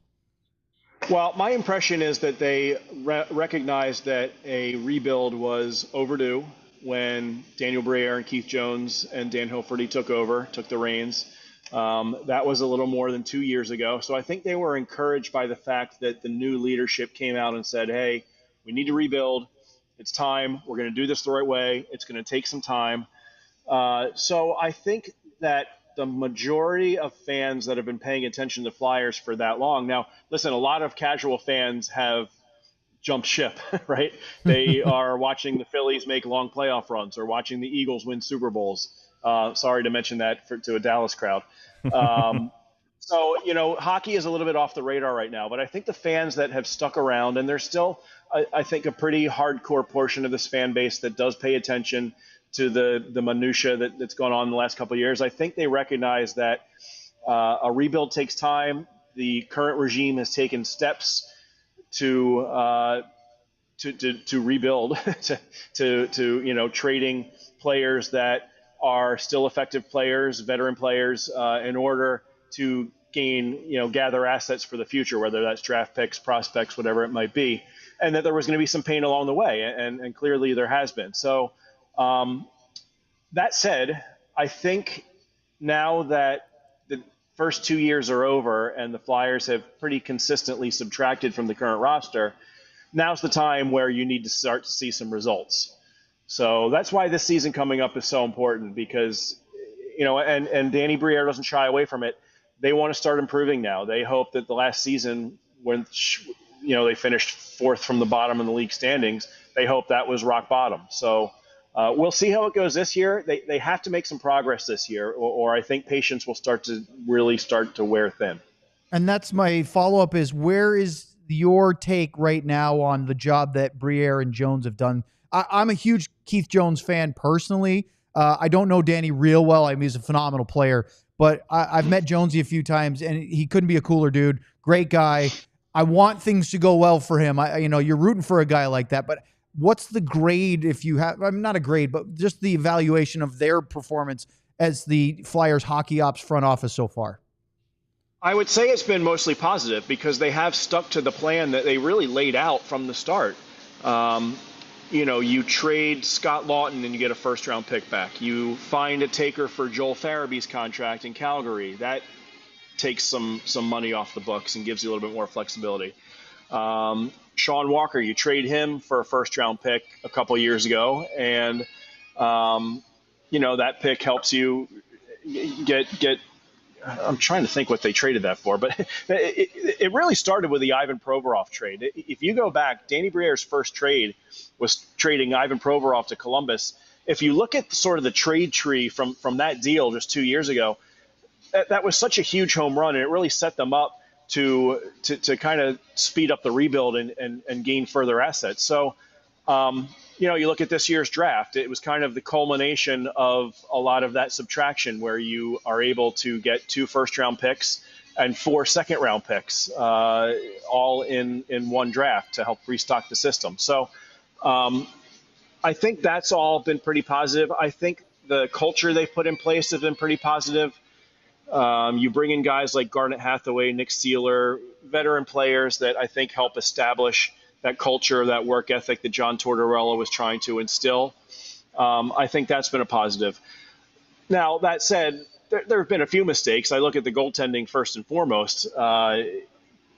Well, my impression is that they recognized that a rebuild was overdue when Daniel Briere and Keith Jones and Dan Hilferty took the reins. That was a little more than 2 years ago. So I think they were encouraged by the fact that the new leadership came out and said, hey, we need to rebuild. It's time. We're going to do this the right way. It's going to take some time. So I think that the majority of fans that have been paying attention to Flyers for that long. Now, listen, a lot of casual fans have jumped ship, right? They are watching the Phillies make long playoff runs or watching the Eagles win Super Bowls. Sorry to mention that to a Dallas crowd. So, you know, hockey is a little bit off the radar right now, but I think the fans that have stuck around, and there's still, I think, a pretty hardcore portion of this fan base that does pay attention to the minutia that's gone on in the last couple of years. I think they recognize that a rebuild takes time. The current regime has taken steps to rebuild, to you know, trading players that are still effective players, veteran players, in order to gather assets for the future, whether that's draft picks, prospects, whatever it might be, and that there was going to be some pain along the way, and clearly there has been. So. That said, I think now that the first 2 years are over and the Flyers have pretty consistently subtracted from the current roster, now's the time where you need to start to see some results. So that's why this season coming up is so important, because and Danny Briere doesn't shy away from it. They want to start improving now. They hope that the last season, when they finished fourth from the bottom in the league standings, they hope that was rock bottom. So we'll see how it goes this year. They have to make some progress this year, or I think patience will start to wear thin. And that's my follow-up is, where is your take right now on the job that Briere and Jones have done? I'm a huge Keith Jones fan personally. I don't know Danny real well. I mean, he's a phenomenal player, but I've met Jonesy a few times, and he couldn't be a cooler dude. Great guy. I want things to go well for him. You're rooting for a guy like that, but what's the grade if you have, not a grade, but just the evaluation of their performance as the Flyers hockey ops front office so far? I would say it's been mostly positive because they have stuck to the plan that they really laid out from the start. You trade Scott Lawton and you get a first-round pick back. You find a taker for Joel Farabee's contract in Calgary. That takes some money off the books and gives you a little bit more flexibility. Sean Walker, you trade him for a first-round pick a couple years ago, and that pick helps you get. I'm trying to think what they traded that for, but it really started with the Ivan Provorov trade. If you go back, Danny Briere's first trade was trading Ivan Provorov to Columbus. If you look at sort of the trade tree from that deal just 2 years ago, that was such a huge home run, and it really set them up to kind of speed up the rebuild and gain further assets. So, you look at this year's draft, it was kind of the culmination of a lot of that subtraction where you are able to get 2 first-round picks and 4 second-round picks, all in one draft to help restock the system. So I think that's all been pretty positive. I think the culture they put in place has been pretty positive. You bring in guys like Garnet Hathaway, Nick Seeler, veteran players that I think help establish that culture, that work ethic that John Tortorella was trying to instill. I think that's been a positive. Now, that said, there have been a few mistakes. I look at the goaltending first and foremost. They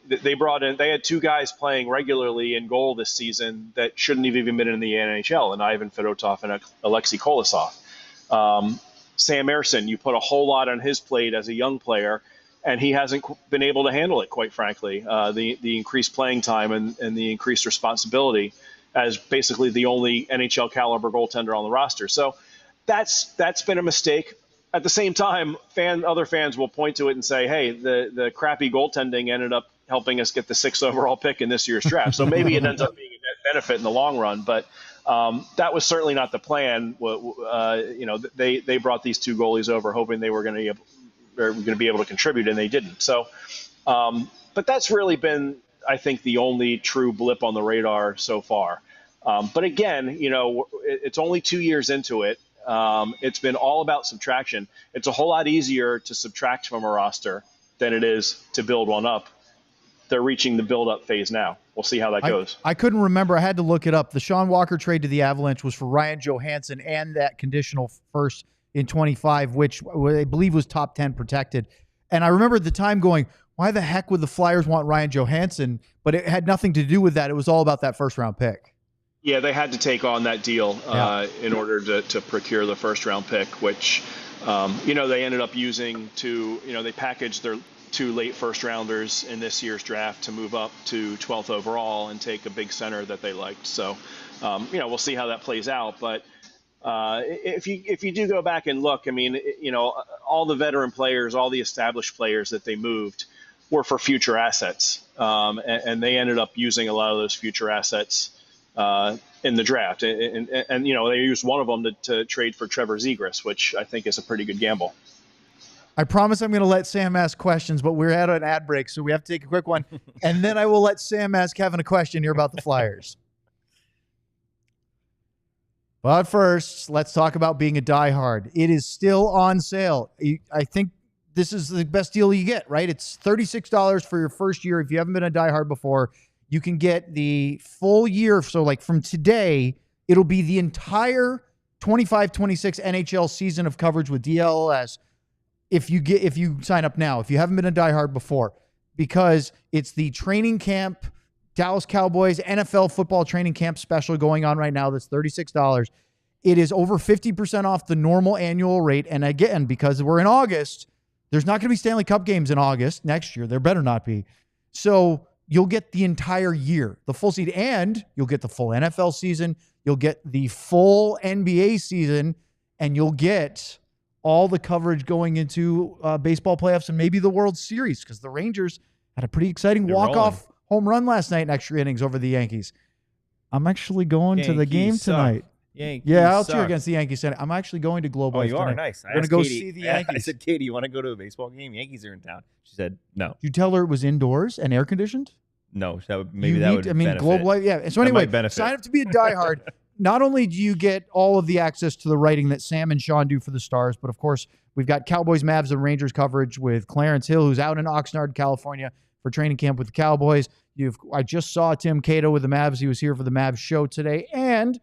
had 2 guys playing regularly in goal this season that shouldn't have even been in the NHL, and Ivan Fedotov and Alexei Kolosov. Sam Ersson, you put a whole lot on his plate as a young player, and he hasn't been able to handle it, quite frankly. The increased playing time and the increased responsibility as basically the only NHL caliber goaltender on the roster. So that's been a mistake. At the same time, other fans will point to it and say, hey, the crappy goaltending ended up helping us get the 6th overall pick in this year's draft. So maybe it ends up being a net benefit in the long run, but that was certainly not the plan. They brought these 2 goalies over hoping they were going to be able to contribute, and they didn't. So, but that's really been, I think, the only true blip on the radar so far. But again, it's only 2 years into it. It's been all about subtraction. It's a whole lot easier to subtract from a roster than it is to build one up. They're reaching the build-up phase now. We'll see how that goes. I couldn't remember. I had to look it up. The Sean Walker trade to the Avalanche was for Ryan Johansson and that conditional first in 25, which I believe was top 10 protected. And I remember at the time going, why the heck would the Flyers want Ryan Johansson? But it had nothing to do with that. It was all about that first-round pick. Yeah, they had to take on that deal in order to procure the first-round pick, which, they ended up using they packaged their 2 late first-rounders in this year's draft to move up to 12th overall and take a big center that they liked. So, we'll see how that plays out. But if you do go back and look, I mean, all the veteran players, all the established players that they moved were for future assets, and they ended up using a lot of those future assets in the draft. And they used one of them to trade for Trevor Zegras, which I think is a pretty good gamble. I promise I'm going to let Sam ask questions, but we're at an ad break, so we have to take a quick one. And then I will let Sam ask Kevin a question here about the Flyers. But first, let's talk about being a diehard. It is still on sale. I think this is the best deal you get, right? It's $36 for your first year. If you haven't been a diehard before, you can get the full year. So like from today, it'll be the entire 25-26 NHL season of coverage with DLLS if you sign up now, if you haven't been a diehard before, because it's the training camp, Dallas Cowboys NFL football training camp special going on right now. That's $36. It is over 50% off the normal annual rate. And again, because we're in August, there's not going to be Stanley Cup games in August next year. There better not be. So you'll get the entire year, the full season, and you'll get the full NFL season. You'll get the full NBA season, and you'll get all the coverage going into baseball playoffs and maybe the World Series, because the Rangers had a pretty exciting walk-off home run last night in extra innings over the Yankees. I'm actually going to the game tonight. I'll cheer against the Yankees tonight. I'm actually going to Globe Life you are? tonight. Nice. I'm going to go see the Yankees. I said, Katie, you want to go to a baseball game? Yankees are in town. She said, no. Did you tell her it was indoors and air-conditioned? No. That would benefit. Globe Life, yeah. So anyway, sign up to be a diehard. Not only do you get all of the access to the writing that Sam and Sean do for the Stars, but of course, we've got Cowboys, Mavs, and Rangers coverage with Clarence Hill, who's out in Oxnard, California for training camp with the Cowboys. I just saw Tim Cato with the Mavs. He was here for the Mavs show today. And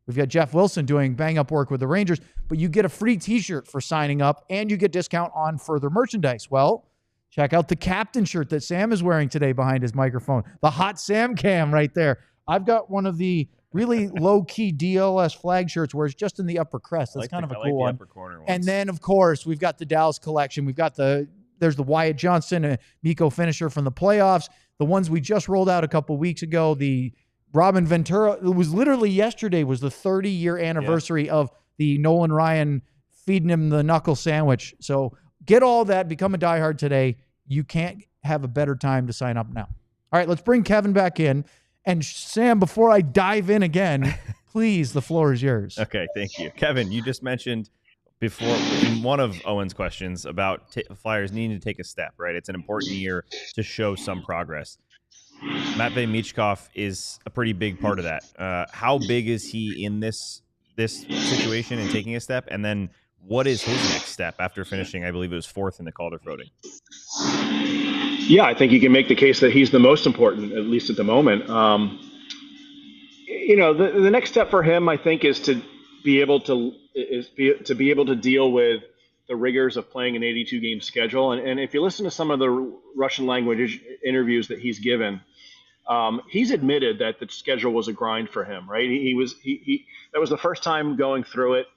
we've got Jeff Wilson doing bang-up work with the Rangers. But you get a free T-shirt for signing up, and you get discount on further merchandise. Well, check out the captain shirt that Sam is wearing today behind his microphone. The Hot Sam Cam right there. I've got one of the really low-key DLLS flag shirts where it's just in the upper crest. That's kind of a cool one. And then, of course, we've got the Dallas collection. We've got there's the Wyatt Johnston and Mikko finisher from the playoffs. The ones we just rolled out a couple weeks ago, the Robin Ventura, it was literally yesterday was the 30-year anniversary of the Nolan Ryan feeding him the knuckle sandwich. So get all that, become a diehard today. You can't have a better time to sign up now. All right, let's bring Kevin back in. And Sam, before I dive in again, please, the floor is yours. Okay, thank you. Kevin, you just mentioned before in one of Owen's questions about Flyers needing to take a step, right? It's an important year to show some progress. Matvei Michkov is a pretty big part of that. How big is he in this situation and taking a step? And then what is his next step after finishing, I believe it was 4th in the Calder voting? Yeah, I think you can make the case that he's the most important, at least at the moment. The next step for him, I think, is to be able to deal with the rigors of playing an 82-game schedule. And if you listen to some of the Russian language interviews that he's given, he's admitted that the schedule was a grind for him, right? That was the first time going through it.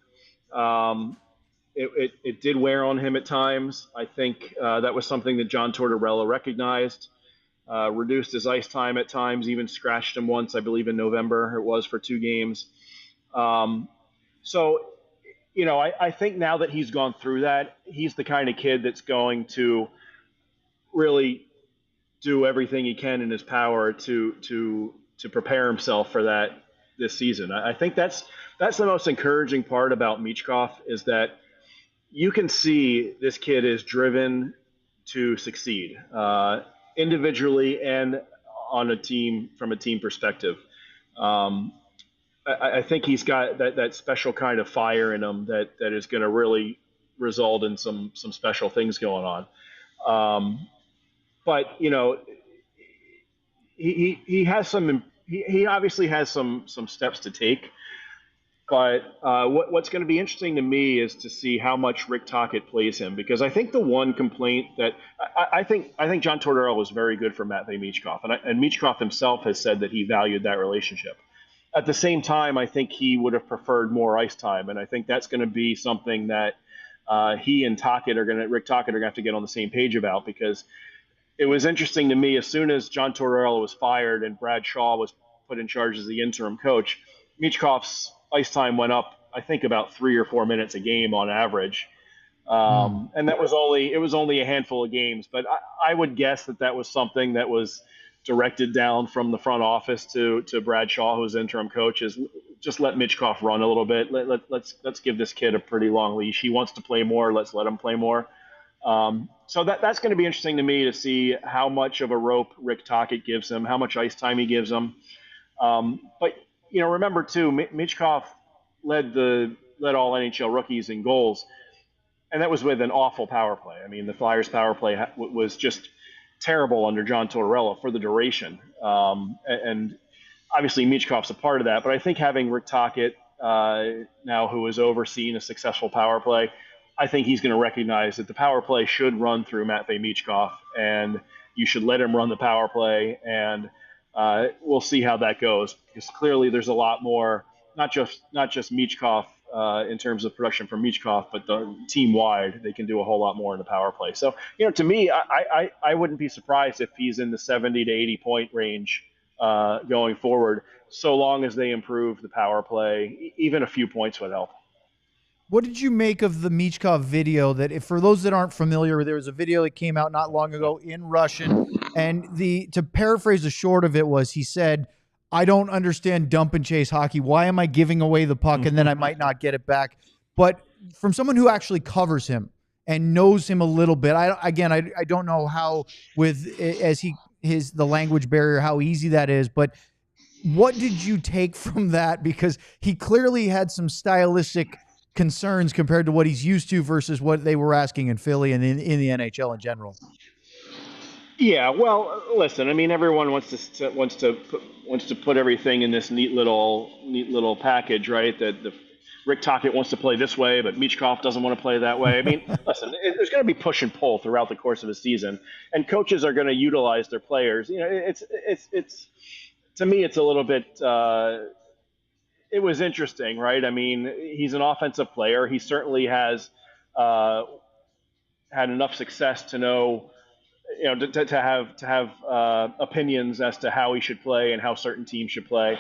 It did wear on him at times. I think that was something that John Tortorella recognized, reduced his ice time at times, even scratched him once, I believe in November it was, for 2 games. I think now that he's gone through that, he's the kind of kid that's going to really do everything he can in his power to prepare himself for that this season. I think that's the most encouraging part about Michkov, is that you can see this kid is driven to succeed individually and on a team, from a team perspective. I think he's got that special kind of fire in him that is going to really result in some special things going on. But he has he obviously has some steps to take. But what's going to be interesting to me is to see how much Rick Tocchet plays him, because I think the one complaint that I think John Tortorella was very good for Matvei Michkov, and Michkov himself has said that he valued that relationship. At the same time, I think he would have preferred more ice time, and I think that's going to be something that he and Rick Tocchet are going to have to get on the same page about, because it was interesting to me, as soon as John Tortorella was fired and Brad Shaw was put in charge as the interim coach, Michkov's ice time went up, I think, about 3 or 4 minutes a game on average. And that was only a handful of games. But I would guess that was something that was directed down from the front office to Brad Shaw, who's interim coach, is just let Michkov run a little bit. Let's give this kid a pretty long leash. He wants to play more. Let's let him play more. So that's going to be interesting to me to see how much of a rope Rick Tocchet gives him, how much ice time he gives him. But remember too, Michkov led all NHL rookies in goals, and that was with an awful power play. I mean, the Flyers' power play was just terrible under John Tortorella for the duration. And obviously Michkov's a part of that, but I think having Rick Tocchet now, who has overseen a successful power play, I think he's going to recognize that the power play should run through Matvei Michkov, and you should let him run the power play, and we'll see how that goes, because clearly there's a lot more, not just Michkov in terms of production from Michkov, but the team wide, they can do a whole lot more in the power play. So, to me, I wouldn't be surprised if he's in the 70 to 80 point range going forward, so long as they improve the power play. Even a few points would help. What did you make of the Michkov video? That, if for those that aren't familiar, there was a video that came out not long ago in Russian, and to paraphrase the short of it was, he said, "I don't understand dump and chase hockey. Why am I giving away the puck and then I might not get it back?" But from someone who actually covers him and knows him a little bit, I don't know how, with the language barrier, how easy that is, but what did you take from that? Because he clearly had some stylistic concerns compared to what he's used to versus what they were asking in Philly and in the NHL in general. Yeah, well, listen. I mean, everyone wants to put everything in this neat little package, right? That the Rick Tocchet wants to play this way, but Michkov doesn't want to play that way. I mean, listen, there's going to be push and pull throughout the course of a season, and coaches are going to utilize their players. It's to me, it's a little bit. It was interesting, right? I mean, he's an offensive player. He certainly has had enough success to know, to have opinions as to how he should play and how certain teams should play.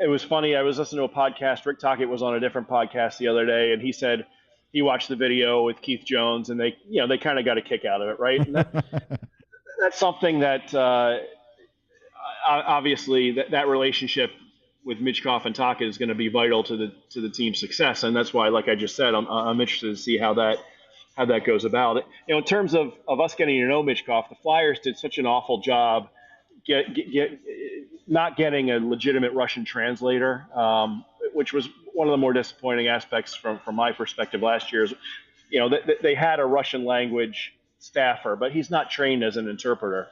It was funny. I was listening to a podcast. Rick Tocchet was on a different podcast the other day, and he said he watched the video with Keith Jones, and they kind of got a kick out of it, right? And that's something that obviously that relationship with Michkov and Tocchet is going to be vital to the team's success, and that's why, like I just said, I'm interested to see how that goes about. In terms of us getting to know Michkov, the Flyers did such an awful job not getting a legitimate Russian translator, which was one of the more disappointing aspects from my perspective last year. Is, they had a Russian language staffer, but he's not trained as an interpreter.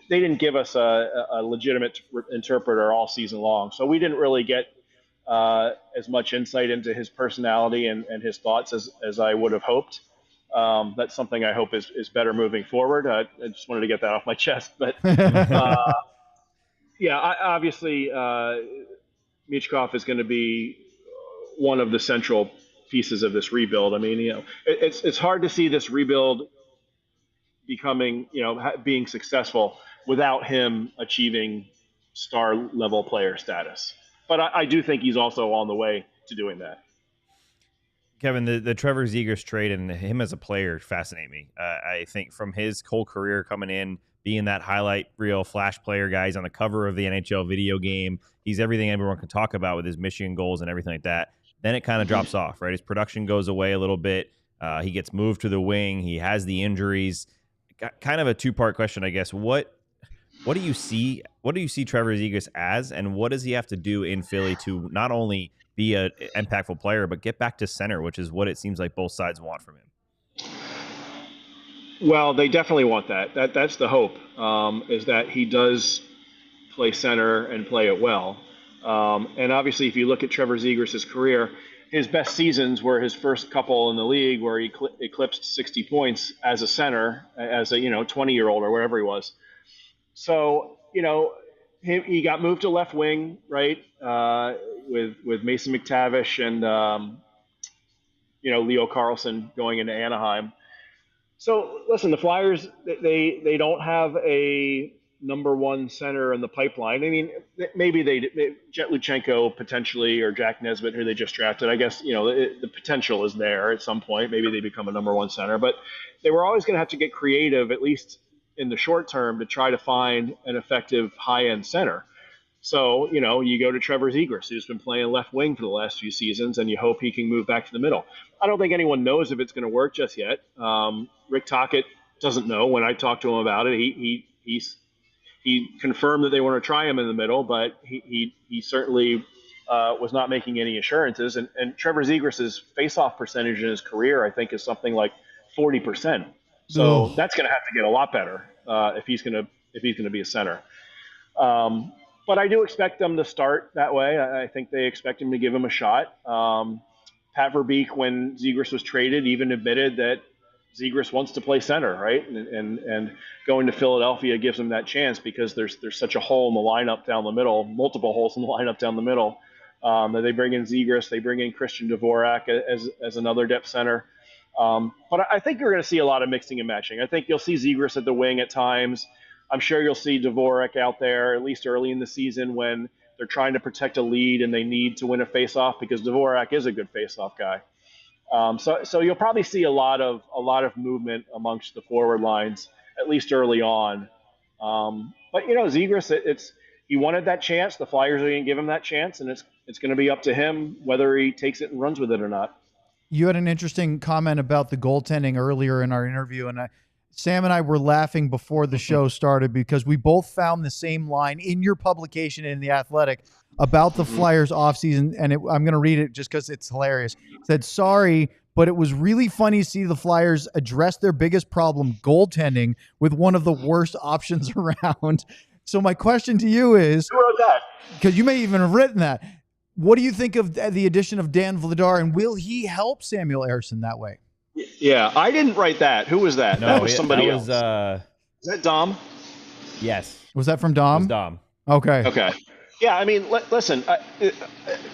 They didn't give us a legitimate interpreter all season long, so we didn't really get as much insight into his personality and his thoughts as I would have hoped. That's something I hope is better moving forward. I just wanted to get that off my chest. But obviously Michkov is going to be one of the central pieces of this rebuild. I mean, it's hard to see this rebuild becoming, being successful without him achieving star level player status. But I do think he's also on the way to doing that. Kevin, the Trevor Zegras trade and him as a player fascinate me. I think from his whole career coming in, being that highlight reel flash player guy, he's on the cover of the NHL video game. He's everything everyone can talk about with his Michigan goals and everything like that. Then it kind of drops off, right? His production goes away a little bit. He gets moved to the wing. He has the injuries. Kind of a two-part question, I guess. What do you see? What do you see Trevor Zegras as, and what does he have to do in Philly to not only be an impactful player, but get back to center, which is what it seems like both sides want from him? Well, they definitely want that. That's the hope, is that he does play center and play it well. And obviously, if you look at Trevor Zegras' career, his best seasons were his first couple in the league where he eclipsed 60 points as a center, as a 20-year-old or wherever he was. So, he got moved to left wing, right, with Mason McTavish and, Leo Carlson going into Anaheim. So, listen, the Flyers, they don't have a number one center in the pipeline. I mean, maybe Jet Luchenko potentially, or Jack Nesbitt, who they just drafted. I guess, the potential is there at some point. Maybe they become a number one center. But they were always going to have to get creative, at least in the short term, to try to find an effective high-end center. So, you go to Trevor Zegras, who's been playing left wing for the last few seasons, and you hope he can move back to the middle. I don't think anyone knows if it's going to work just yet. Rick Tocchet doesn't know. When I talked to him about it, he confirmed that they want to try him in the middle, but he certainly was not making any assurances. And Trevor Zegras' face-off percentage in his career, I think, is something like 40%. So that's going to have to get a lot better if he's going to be a center. But I do expect them to start that way. I think they expect him to give him a shot. Pat Verbeek, when Zegras was traded, even admitted that Zegras wants to play center, right? And going to Philadelphia gives him that chance because there's such a hole in the lineup down the middle, multiple holes in the lineup down the middle. That they bring in Zegras, they bring in Christian Dvorak as another depth center. But I think you're going to see a lot of mixing and matching. I think you'll see Zegras at the wing at times. I'm sure you'll see Dvorak out there at least early in the season when they're trying to protect a lead and they need to win a faceoff because Dvorak is a good faceoff guy. So you'll probably see a lot of movement amongst the forward lines at least early on. But Zegras, he wanted that chance. The Flyers are going to give him that chance, and it's going to be up to him whether he takes it and runs with it or not. You had an interesting comment about the goaltending earlier in our interview, and Sam and I were laughing before the show started because we both found the same line in your publication in The Athletic about the Flyers offseason, and I'm going to read it just because it's hilarious. It said, sorry, but it was really funny to see the Flyers address their biggest problem, goaltending, with one of the worst options around. So my question to you is, who wrote that? Because you may even have written that. What do you think of the addition of Dan Vladar, and will he help Samuel Ersson that way? Yeah, I didn't write that. Who was that? No, that was somebody else. Is that Dom? Yes. Was that from Dom? It was Dom. Okay. Yeah, I mean, listen,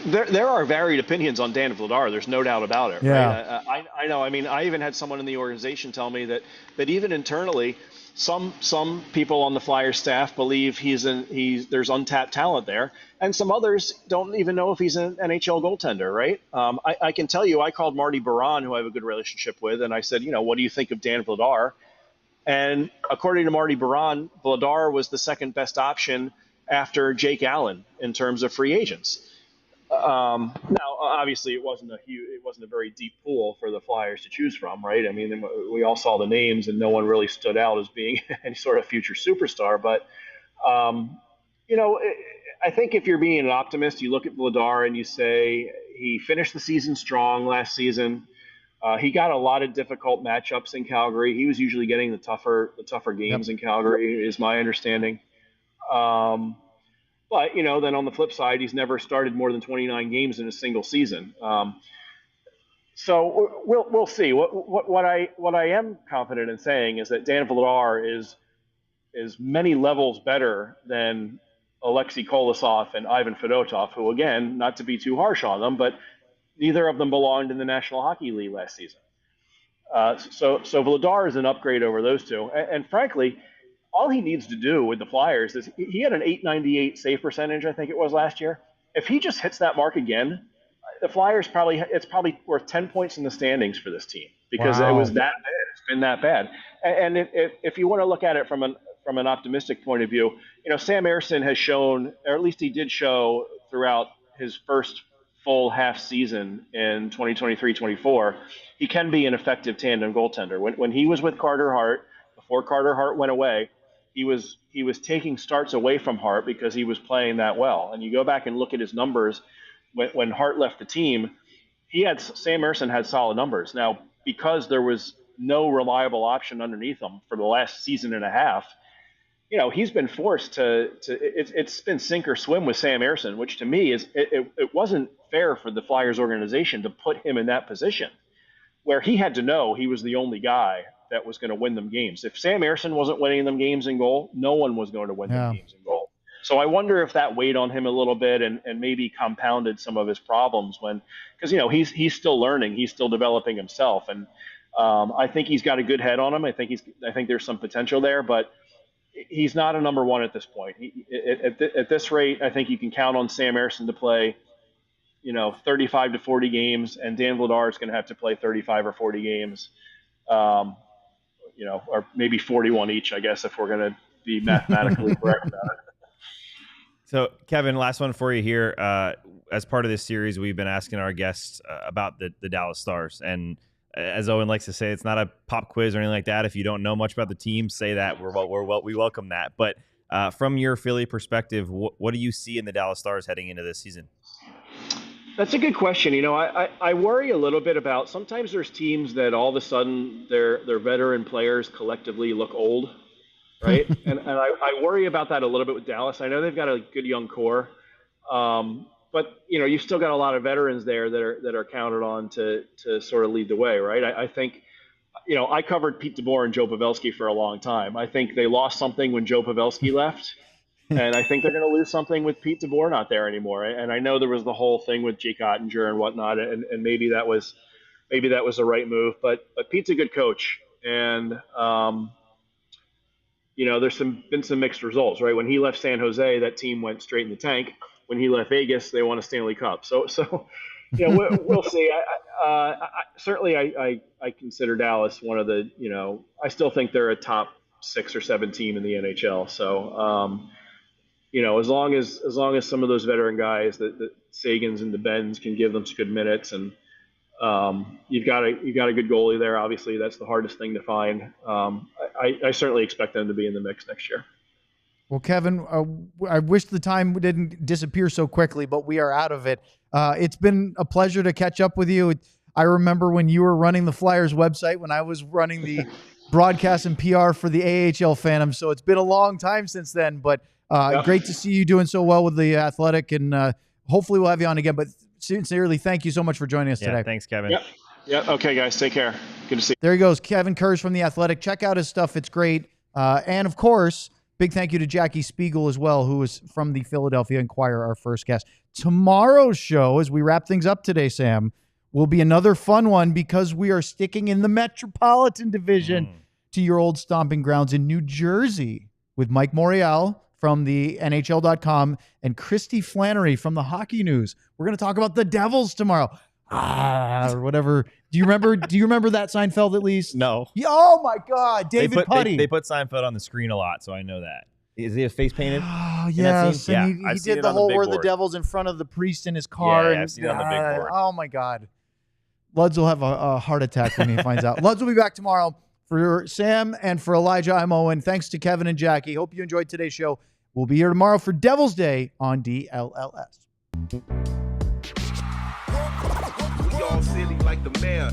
there are varied opinions on Dan Vladar. There's no doubt about it. Yeah. Right? I know. I mean, I even had someone in the organization tell me that even internally, some people on the Flyers staff believe there's untapped talent there, and some others don't even know if he's an NHL goaltender, right? I can tell you, I called Marty Baron, who I have a good relationship with, and I said, what do you think of Dan Vladar? And according to Marty Baron, Vladar was the second best option after Jake Allen in terms of free agents. Now, obviously, it wasn't a very deep pool for the Flyers to choose from, right? I mean, we all saw the names, and no one really stood out as being any sort of future superstar. But I think if you're being an optimist, you look at Vladar and you say he finished the season strong last season. He got a lot of difficult matchups in Calgary. He was usually getting the tougher games in Calgary, is my understanding. But then on the flip side, he's never started more than 29 games in a single season. So we'll see. What I am confident in saying is that Dan Vladar is many levels better than Alexei Kolosov and Ivan Fedotov, who, again, not to be too harsh on them, but neither of them belonged in the National Hockey League last season. So Vladar is an upgrade over those two, and frankly, all he needs to do with the Flyers is he had an .898 save percentage, I think it was last year. If he just hits that mark again, the Flyers it's probably worth 10 points in the standings for this team because It was that bad. It's been that bad. And if you want to look at it from an optimistic point of view, Sam Ersson has shown, or at least he did show throughout his first full half season in 2023-24, he can be an effective tandem goaltender. When he was with Carter Hart, before Carter Hart went away, he was taking starts away from Hart because he was playing that well. And you go back and look at his numbers when Hart left the team, Sam Ersson had solid numbers. Now, because there was no reliable option underneath him for the last season and a half, he's been forced it's been sink or swim with Sam Ersson, which to me it wasn't fair for the Flyers organization to put him in that position where he had to know he was the only guy that was going to win them games. If Sam Ersson wasn't winning them games in goal, no one was going to win them games in goal. So I wonder if that weighed on him a little bit and maybe compounded some of his problems because he's still learning, he's still developing himself, and I think he's got a good head on him. I think there's some potential there, but he's not a number one at this point. At this rate, I think you can count on Sam Ersson to play 35 to 40 games, and Dan Vladar is going to have to play 35 or 40 games. Or maybe 41 each, I guess, if we're going to be mathematically correct about it. So, Kevin, last one for you here. As part of this series, we've been asking our guests about the Dallas Stars. And as Owen likes to say, it's not a pop quiz or anything like that. If you don't know much about the team, say that. We welcome that. But from your Philly perspective, what do you see in the Dallas Stars heading into this season? That's a good question. I worry a little bit about sometimes there's teams that all of a sudden their veteran players collectively look old, right? and I worry about that a little bit with Dallas. I know they've got a good young core, but you've still got a lot of veterans there that are counted on to sort of lead the way, right? I think I covered Pete DeBoer and Joe Pavelski for a long time. I think they lost something when Joe Pavelski left, and I think they're going to lose something with Pete DeBoer not there anymore. And I know there was the whole thing with Jake Ottinger and whatnot, and maybe that was the right move. But Pete's a good coach, and there's been some mixed results, right? When he left San Jose, that team went straight in the tank. When he left Vegas, they won a Stanley Cup. So we'll see. Certainly I consider Dallas one of the, I still think they're a top 6 or 7 team in the NHL. So, as long as some of those veteran guys, the Sagans and the Bens, can give them some good minutes, and you've got a good goalie there. Obviously, that's the hardest thing to find. I certainly expect them to be in the mix next year. Well, Kevin, I wish the time didn't disappear so quickly, but we are out of it. It's been a pleasure to catch up with you. I remember when you were running the Flyers website, when I was running the broadcast and PR for the AHL Phantoms. So it's been a long time since then, but great to see you doing so well with the Athletic, and hopefully we'll have you on again. But sincerely, thank you so much for joining us today. Thanks, Kevin. Yep. Okay, guys. Take care. Good to see you. There he goes, Kevin Kurz from the Athletic. Check out his stuff. It's great. And of course, big thank you to Jackie Spiegel as well, who is from the Philadelphia Inquirer, our first guest. Tomorrow's show, as we wrap things up today, Sam, will be another fun one because we are sticking in the Metropolitan Division to your old stomping grounds in New Jersey with Mike Morial from the NHL.com and Christy Flannery from the Hockey News. We're going to talk about the Devils tomorrow. Or whatever. Do you remember that, Seinfeld, at least? No. Oh my God, David Putty. They put Seinfeld on the screen a lot, so I know that. Is he a face painted? Oh, yes. Yeah, and he did the whole where the Devil's in front of the priest in his car. Yeah, I've seen it on the big board. Oh my God. Luds will have a heart attack when he finds out. Luds will be back tomorrow. For Sam and for Elijah, I'm Owen. Thanks to Kevin and Jackie. Hope you enjoyed today's show. We'll be here tomorrow for Devil's Day on DLLS. We all silly like the mayor.